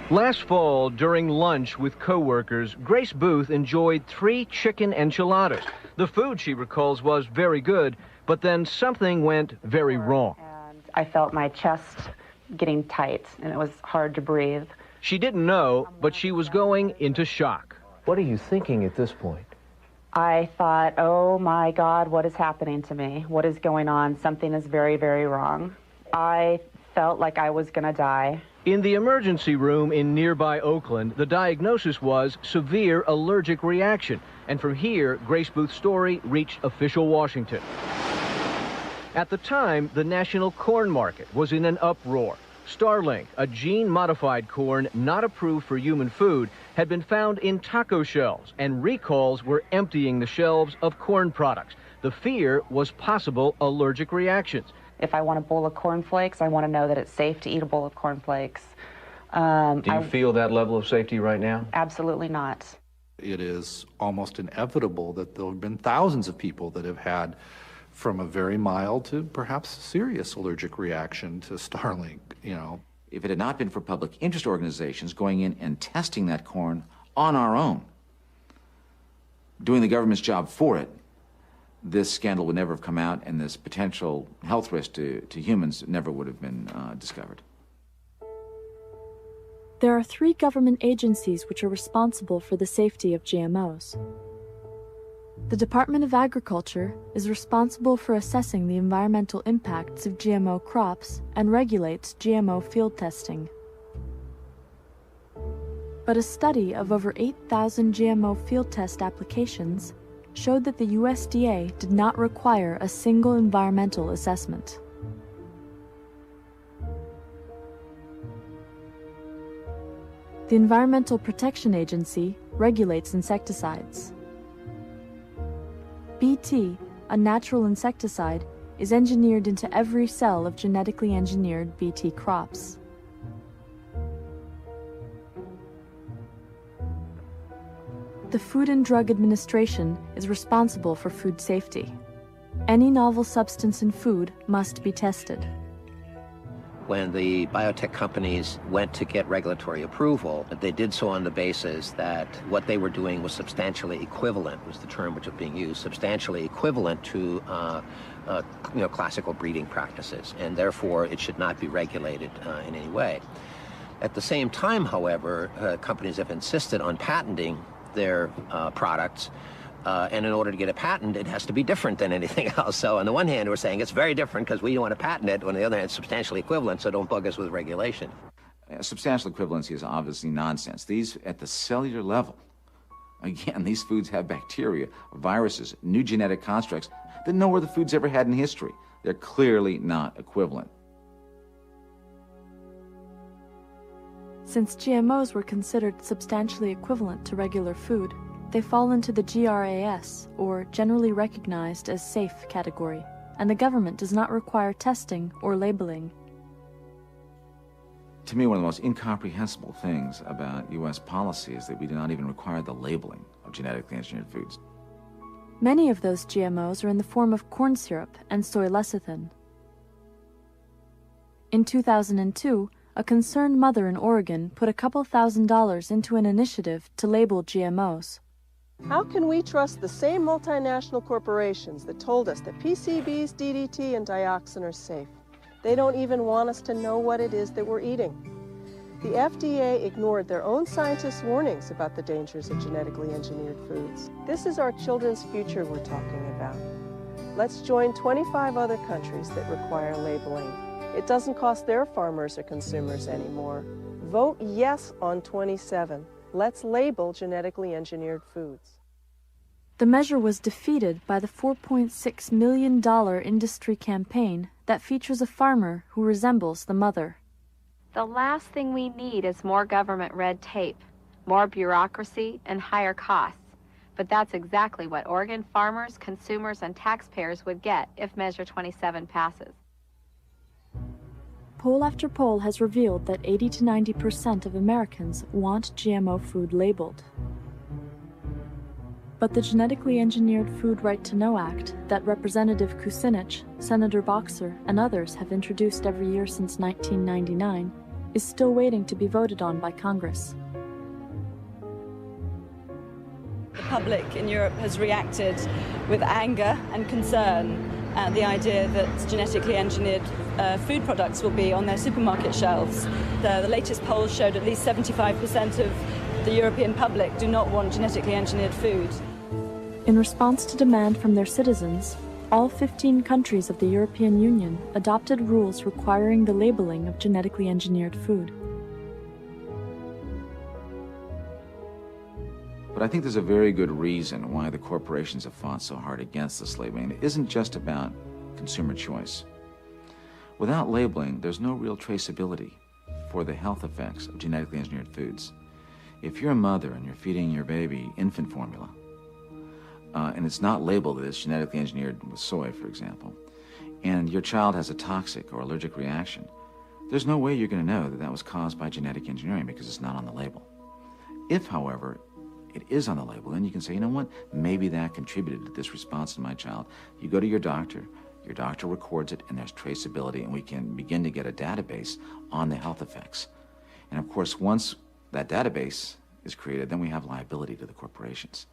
Last fall, during lunch with co-workers, Grace Booth enjoyed 3 chicken enchiladas. The food, she recalls, was very good, but then something went very wrong. I felt my chest getting tight, and it was hard to breathe. She didn't know, but she was going into shock. What are you thinking at this point? I thought, oh my God, what is happening to me? What is going on? Something is very, very wrong. I felt like I was going to die. In the emergency room in nearby Oakland, the diagnosis was severe allergic reaction. And from here, Grace Booth's story reached official Washington. At the time, the national corn market was in an uproar. Starlink, a gene-modified corn not approved for human food, had been found in taco shells, and recalls were emptying the shelves of corn products. The fear was possible allergic reactions. If I want a bowl of cornflakes, I want to know that it's safe to eat a bowl of cornflakes. Do you feel that level of safety right now? Absolutely not. It is almost inevitable that there have been thousands of people that have had from a very mild to perhaps serious allergic reaction to Starlink, you know. If it had not been for public interest organizations going in and testing that corn on our own, doing the government's job for it, this scandal would never have come out, and this potential health risk to humans never would have been discovered. There are 3 government agencies which are responsible for the safety of GMOs. The Department of Agriculture is responsible for assessing the environmental impacts of GMO crops and regulates GMO field testing. But a study of over 8,000 GMO field test applications showed that the USDA did not require a single environmental assessment. The Environmental Protection Agency regulates insecticides. BT, a natural insecticide, is engineered into every cell of genetically engineered BT crops. The Food and Drug Administration is responsible for food safety. Any novel substance in food must be tested. When the biotech companies went to get regulatory approval, they did so on the basis that what they were doing was substantially equivalent, was the term which was being used, substantially equivalent to classical breeding practices, and therefore it should not be regulated in any way. At the same time, however, companies have insisted on patenting their products, and in order to get a patent, it has to be different than anything else. So on the one hand, we're saying it's very different because we don't want to patent it. On the other hand, it's substantially equivalent, so don't bug us with regulation. Substantial equivalency is obviously nonsense. These, at the cellular level, again, these foods have bacteria, viruses, new genetic constructs that no other foods ever had in history. They're clearly not equivalent. Since GMOs were considered substantially equivalent to regular food, they fall into the GRAS, or Generally Recognized as Safe category, and the government does not require testing or labeling. To me, one of the most incomprehensible things about U.S. policy is that we do not even require the labeling of genetically engineered foods. Many of those GMOs are in the form of corn syrup and soy lecithin. In 2002, a concerned mother in Oregon put a couple $1,000s into an initiative to label GMOs. How can we trust the same multinational corporations that told us that PCBs, DDT, and dioxin are safe? They don't even want us to know what it is that we're eating. The FDA ignored their own scientists' warnings about the dangers of genetically engineered foods. This is our children's future we're talking about. Let's join 25 other countries that require labeling. It doesn't cost their farmers or consumers anymore. Vote yes on 27. Let's label genetically engineered foods. The measure was defeated by the $4.6 million industry campaign that features a farmer who resembles the mother. The last thing we need is more government red tape, more bureaucracy, and higher costs. But that's exactly what Oregon farmers, consumers, and taxpayers would get if Measure 27 passes. Poll after poll has revealed that 80 to 90% of Americans want GMO food labeled. But the Genetically Engineered Food Right to Know Act that Representative Kucinich, Senator Boxer, and others have introduced every year since 1999 is still waiting to be voted on by Congress. The public in Europe has reacted with anger and concern at the idea that genetically engineered food products will be on their supermarket shelves. The latest polls showed at least 75% of the European public do not want genetically engineered food. In response to demand from their citizens, all 15 countries of the European Union adopted rules requiring the labeling of genetically engineered food. But I think there's a very good reason why the corporations have fought so hard against this labeling. It isn't just about consumer choice. Without labeling, there's no real traceability for the health effects of genetically engineered foods. If you're a mother and you're feeding your baby infant formula, and it's not labeled as genetically engineered with soy, for example, and your child has a toxic or allergic reaction, there's no way you're going to know that that was caused by genetic engineering because it's not on the label. If, however, it is on the label, then you can say, you know what, maybe that contributed to this response in my child. You go to your doctor records it, and there's traceability, and we can begin to get a database on the health effects. And of course, once that database is created, then we have liability to the corporations.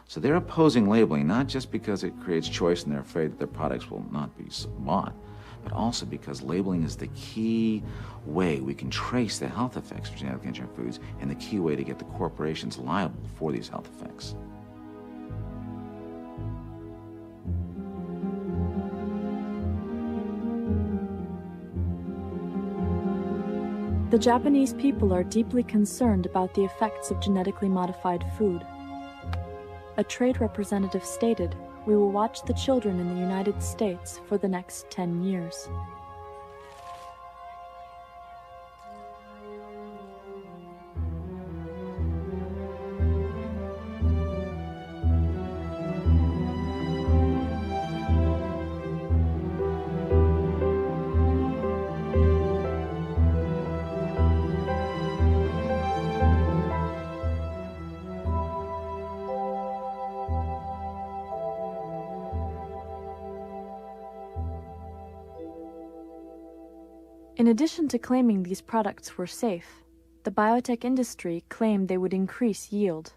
So they're opposing labeling, not just because it creates choice and they're afraid that their products will not be bought, but also because labeling is the key way we can trace the health effects of genetically engineered foods and the key way to get the corporations liable for these health effects. The Japanese people are deeply concerned about the effects of genetically modified food. A trade representative stated, "We will watch the children in the United States for the next 10 years." In addition to claiming these products were safe, the biotech industry claimed they would increase yield.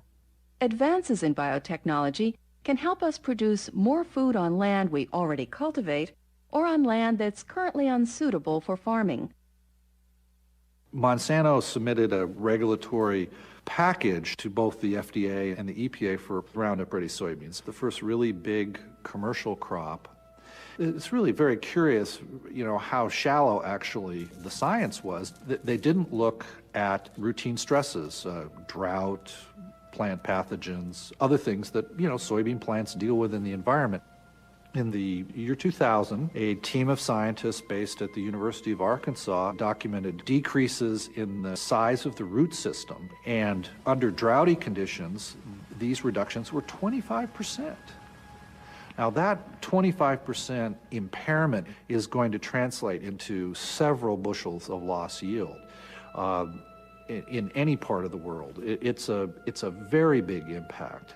Advances in biotechnology can help us produce more food on land we already cultivate or on land that's currently unsuitable for farming. Monsanto submitted a regulatory package to both the FDA and the EPA for Roundup Ready soybeans, the first really big commercial crop. It's really very curious, how shallow actually the science was. They didn't look at routine stresses, drought, plant pathogens, other things that, soybean plants deal with in the environment. In the year 2000, a team of scientists based at the University of Arkansas documented decreases in the size of the root system. And under droughty conditions, these reductions were 25%. Now that 25% impairment is going to translate into several bushels of lost yield in any part of the world. It's a very big impact.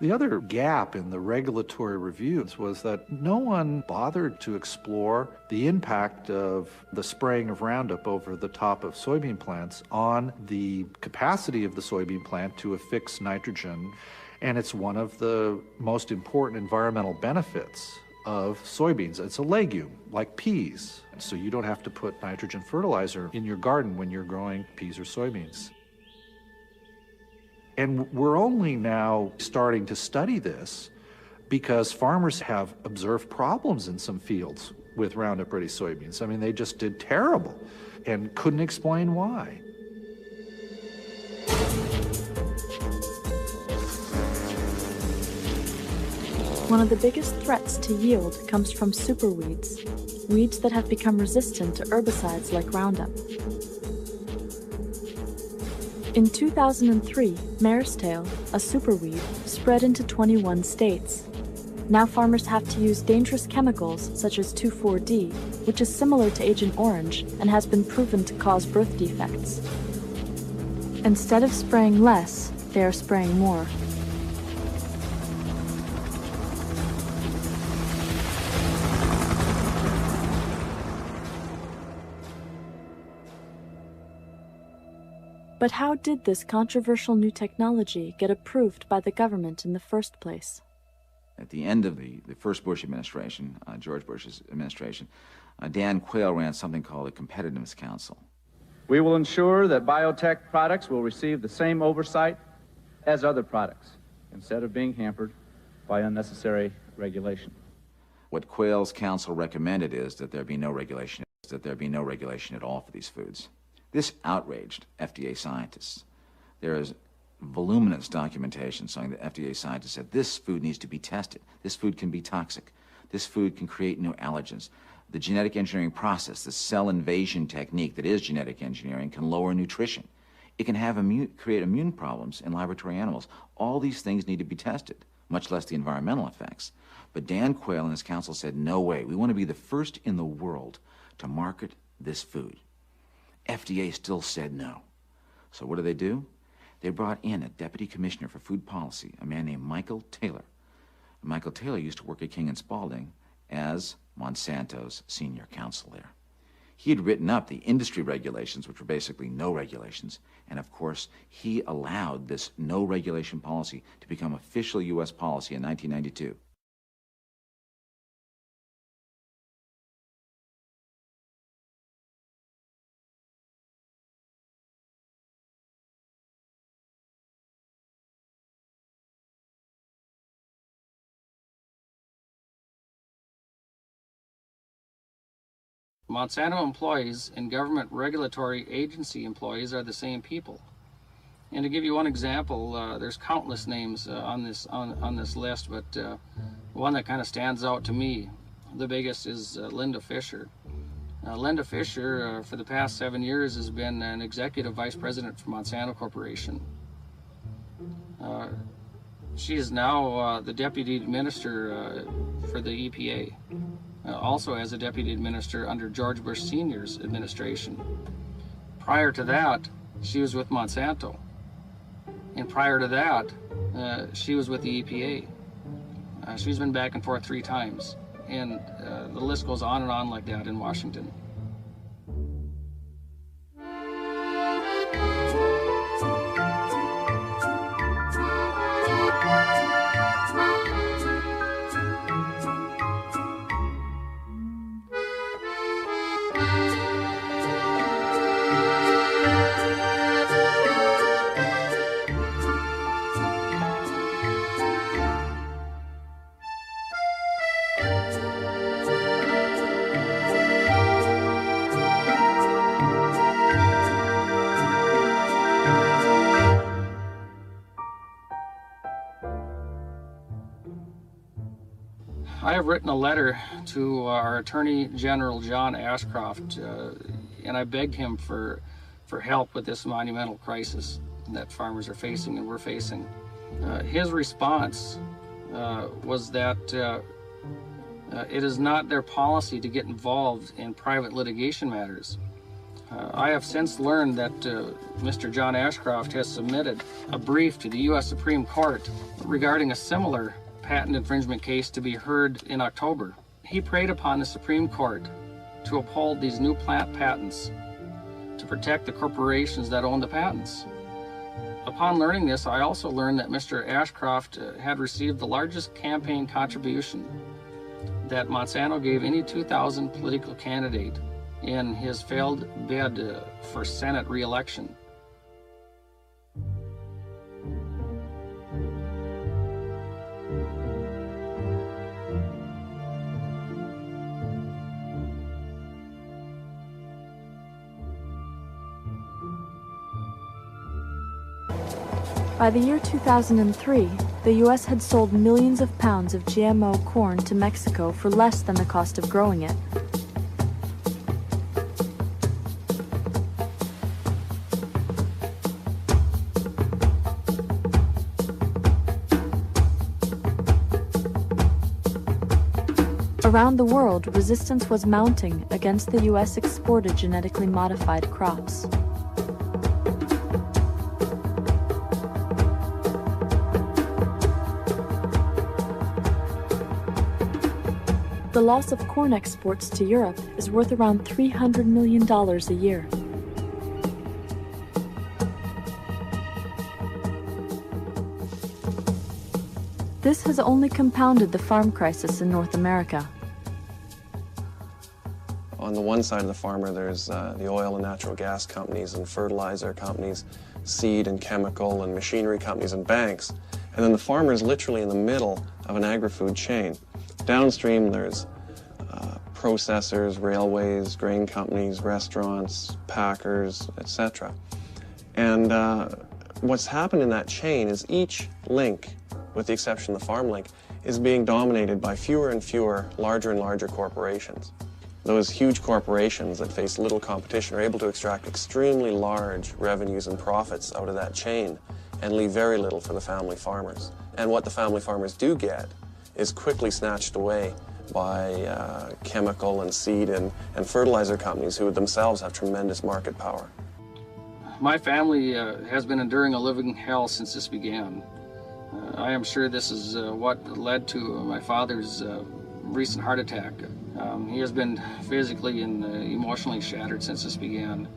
The other gap in the regulatory reviews was that no one bothered to explore the impact of the spraying of Roundup over the top of soybean plants on the capacity of the soybean plant to affix nitrogen. And it's one of the most important environmental benefits of soybeans. It's a legume, like peas, so you don't have to put nitrogen fertilizer in your garden when you're growing peas or soybeans. And we're only now starting to study this because farmers have observed problems in some fields with Roundup Ready soybeans. I mean, they just did terrible and couldn't explain why. One of the biggest threats to yield comes from superweeds, weeds that have become resistant to herbicides like Roundup. In 2003, mare's tail, a superweed, spread into 21 states. Now farmers have to use dangerous chemicals such as 2,4-D, which is similar to Agent Orange and has been proven to cause birth defects. Instead of spraying less, they are spraying more. But how did this controversial new technology get approved by the government in the first place? At the end of the first Bush administration, George Bush's administration, Dan Quayle ran something called the Competitiveness Council. We will ensure that biotech products will receive the same oversight as other products, instead of being hampered by unnecessary regulation. What Quayle's council recommended is that there be no regulation, at all for these foods. This outraged FDA scientists. There is voluminous documentation showing that FDA scientists said this food needs to be tested. This food can be toxic. This food can create new allergens. The genetic engineering process, the cell invasion technique that is genetic engineering, can lower nutrition. It can create immune problems in laboratory animals. All these things need to be tested, much less the environmental effects. But Dan Quayle and his council said, no way. We want to be the first in the world to market this food. FDA still said no. So what do? They brought in a deputy commissioner for food policy, a man named Michael Taylor. Michael Taylor used to work at King & Spalding as Monsanto's senior counsel there. He had written up the industry regulations, which were basically no regulations, and of course, he allowed this no regulation policy to become official U.S. policy in 1992. Monsanto employees and government regulatory agency employees are the same people. And to give you one example, there's countless names on this list, but one that kind of stands out to me, the biggest, is Linda Fisher. Linda Fisher, for the past 7 years, has been an executive vice president for Monsanto Corporation. She is now the deputy minister for the EPA. Also as a deputy minister under George Bush Sr.'s administration. Prior to that, she was with Monsanto. And prior to that, she was with the EPA. She's been back and forth 3 times. And the list goes on and on like that in Washington. I have written a letter to our Attorney General, John Ashcroft, and I begged him for help with this monumental crisis that farmers are facing and we're facing. His response was that it is not their policy to get involved in private litigation matters. I have since learned that Mr. John Ashcroft has submitted a brief to the U.S. Supreme Court regarding a similar patent infringement case to be heard in October. He preyed upon the Supreme Court to uphold these new plant patents to protect the corporations that own the patents. Upon learning this, I also learned that Mr. Ashcroft had received the largest campaign contribution that Monsanto gave any 2000 political candidate in his failed bid for Senate re-election. By the year 2003, the U.S. had sold millions of pounds of GMO corn to Mexico for less than the cost of growing it. Around the world, resistance was mounting against the U.S. exported genetically modified crops. The loss of corn exports to Europe is worth around $300 million a year. This has only compounded the farm crisis in North America. On the one side of the farmer, there's the oil and natural gas companies and fertilizer companies, seed and chemical and machinery companies and banks. And then the farmer is literally in the middle of an agri-food chain. Downstream, there's processors, railways, grain companies, restaurants, packers, etc. And what's happened in that chain is each link, with the exception of the farm link, is being dominated by fewer and fewer, larger and larger corporations. Those huge corporations that face little competition are able to extract extremely large revenues and profits out of that chain and leave very little for the family farmers. And what the family farmers do get is quickly snatched away by chemical and seed and fertilizer companies who themselves have tremendous market power. My family has been enduring a living hell since this began. I am sure this is what led to my father's recent heart attack. He has been physically and emotionally shattered since this began.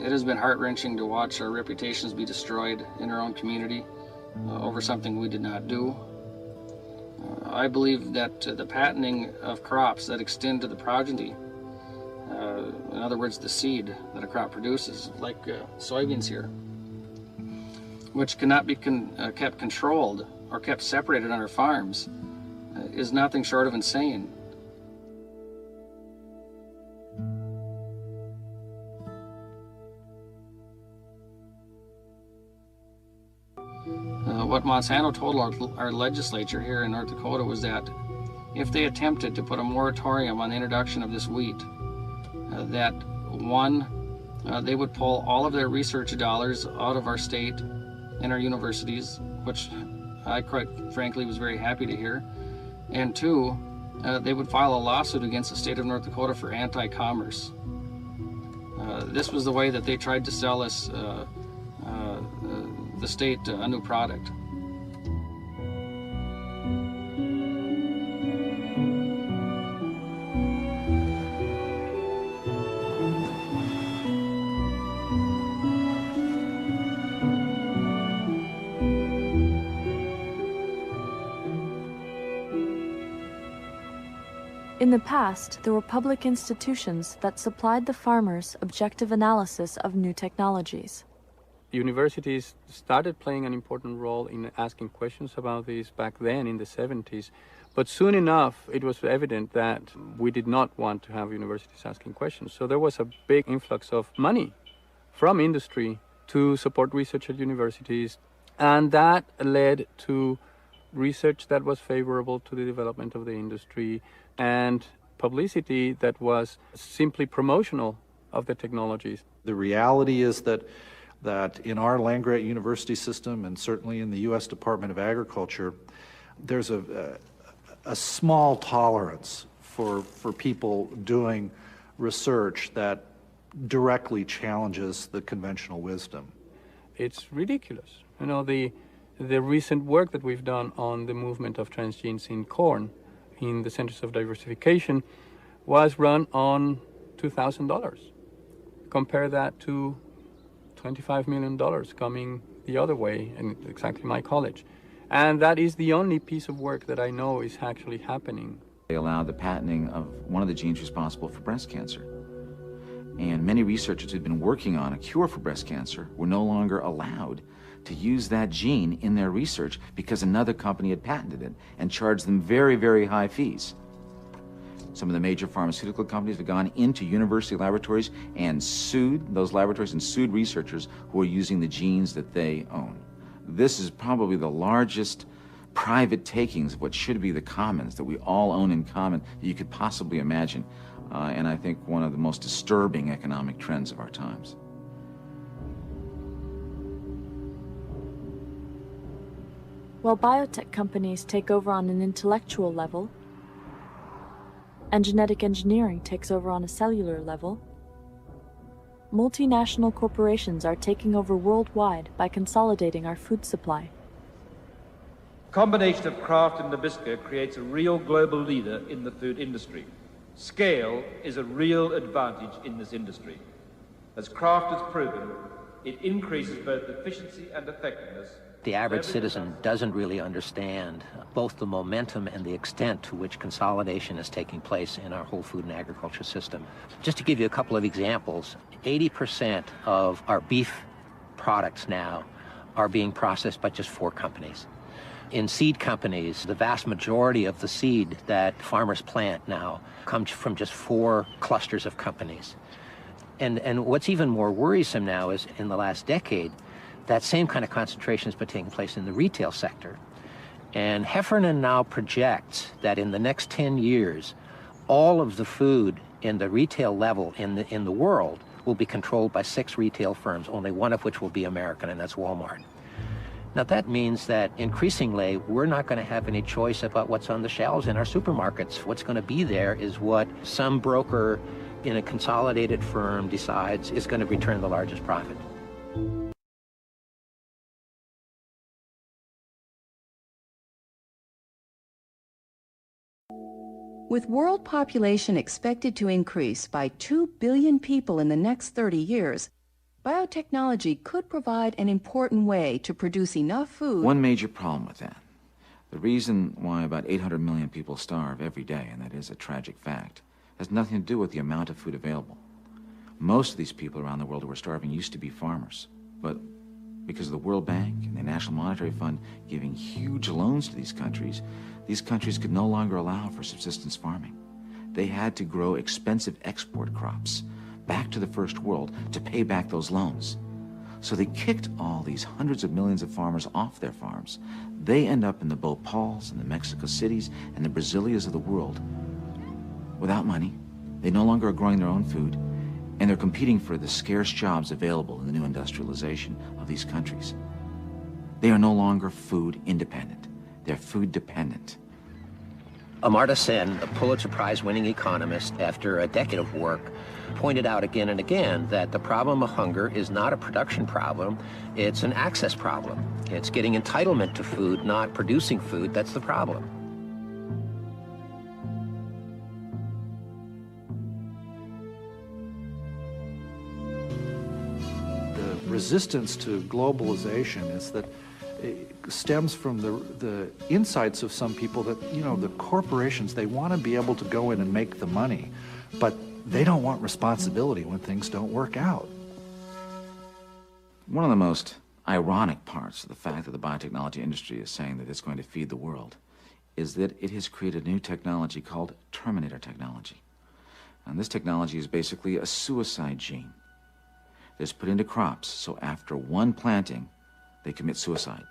It has been heart-wrenching to watch our reputations be destroyed in our own community over something we did not do. I believe that the patenting of crops that extend to the progeny, in other words, the seed that a crop produces, like soybeans here, which cannot be kept controlled or kept separated on our farms, is nothing short of insane. What Monsanto told our legislature here in North Dakota was that if they attempted to put a moratorium on the introduction of this wheat, that one, they would pull all of their research dollars out of our state and our universities, which I quite frankly was very happy to hear, and two, they would file a lawsuit against the state of North Dakota for anti-commerce. This was the way that they tried to sell us, the state, a new product. In the past, there were public institutions that supplied the farmers objective analysis of new technologies. Universities started playing an important role in asking questions about this back then in the 70s, but soon enough it was evident that we did not want to have universities asking questions. So there was a big influx of money from industry to support research at universities, and that led to research that was favorable to the development of the industry and publicity that was simply promotional of the technologies. The reality is that in our land-grant university system, and certainly in the U.S. Department of Agriculture, there's a small tolerance for people doing research that directly challenges the conventional wisdom. It's ridiculous. You know, the recent work that we've done on the movement of transgenes in corn in the Centers of Diversification was run on $2,000. Compare that to $25 million coming the other way in exactly my college. And that is the only piece of work that I know is actually happening. They allowed the patenting of one of the genes responsible for breast cancer. And many researchers who'd been working on a cure for breast cancer were no longer allowed to use that gene in their research because another company had patented it and charged them very, very high fees. Some of the major pharmaceutical companies have gone into university laboratories and sued those laboratories and sued researchers who are using the genes that they own. This is probably the largest private takings of what should be the commons that we all own in common that you could possibly imagine. And I think one of the most disturbing economic trends of our times. While biotech companies take over on an intellectual level, and genetic engineering takes over on a cellular level, multinational corporations are taking over worldwide by consolidating our food supply. A combination of Kraft and Nabisco creates a real global leader in the food industry. Scale is a real advantage in this industry. As Kraft has proven, it increases both efficiency and effectiveness The average citizen doesn't really understand both the momentum and the extent to which consolidation is taking place in our whole food and agriculture system. Just to give you a couple of examples, 80% of our beef products now are being processed by just 4 companies. In seed companies, the vast majority of the seed that farmers plant now comes from just 4 clusters of companies. And what's even more worrisome now is in the last decade, that same kind of concentration has been taking place in the retail sector. And Heffernan now projects that in the next 10 years, all of the food in the retail level in the world will be controlled by 6 retail firms, only one of which will be American, and that's Walmart. Now that means that increasingly, we're not going to have any choice about what's on the shelves in our supermarkets. What's going to be there is what some broker in a consolidated firm decides is going to return the largest profit. With world population expected to increase by 2 billion people in the next 30 years, biotechnology could provide an important way to produce enough food. One major problem with that, the reason why about 800 million people starve every day, and that is a tragic fact, has nothing to do with the amount of food available. Most of these people around the world who are starving used to be farmers, but because of the World Bank and the National Monetary Fund giving huge loans to these countries could no longer allow for subsistence farming. They had to grow expensive export crops back to the first world to pay back those loans. So they kicked all these hundreds of millions of farmers off their farms. They end up in the Bhopals and the Mexico Cities and the Brasilias of the world without money. They no longer are growing their own food, and they're competing for the scarce jobs available in the new industrialization of these countries. They are no longer food independent. They're food dependent. Amartya Sen, a Pulitzer Prize-winning economist, after a decade of work, pointed out again and again that the problem of hunger is not a production problem, it's an access problem. It's getting entitlement to food, not producing food, that's the problem. The resistance to globalization is that it stems from the insights of some people that, you know, the corporations, they want to be able to go in and make the money, but they don't want responsibility when things don't work out. One of the most ironic parts of the fact that the biotechnology industry is saying that it's going to feed the world is that it has created a new technology called Terminator technology. And this technology is basically a suicide gene that's put into crops, so after one planting, they commit suicide.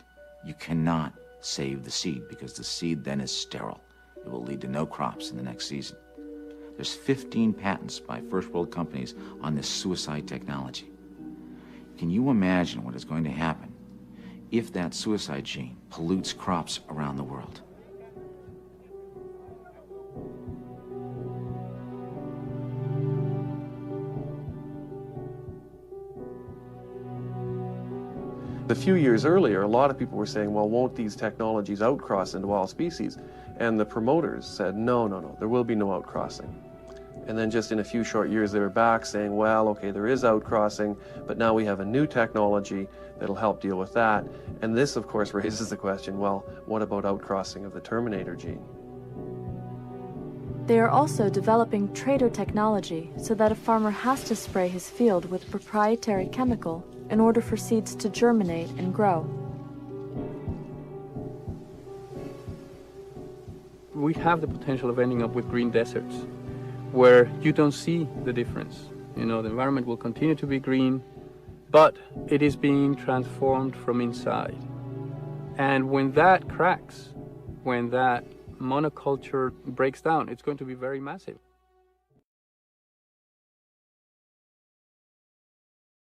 You cannot save the seed because the seed then is sterile. It will lead to no crops in the next season. There's 15 patents by first world companies on this suicide technology. Can you imagine what is going to happen if that suicide gene pollutes crops around the world? A few years earlier, a lot of people were saying, well, won't these technologies outcross into all species? And the promoters said, no, there will be no outcrossing. And then just in a few short years, they were back saying, well, okay, there is outcrossing, but now we have a new technology that'll help deal with that. And this, of course, raises the question, well, what about outcrossing of the Terminator gene? They are also developing trader technology so that a farmer has to spray his field with a proprietary chemical in order for seeds to germinate and grow. We have the potential of ending up with green deserts where you don't see the difference. You know, the environment will continue to be green, but it is being transformed from inside. And when that cracks, when that monoculture breaks down, it's going to be very massive.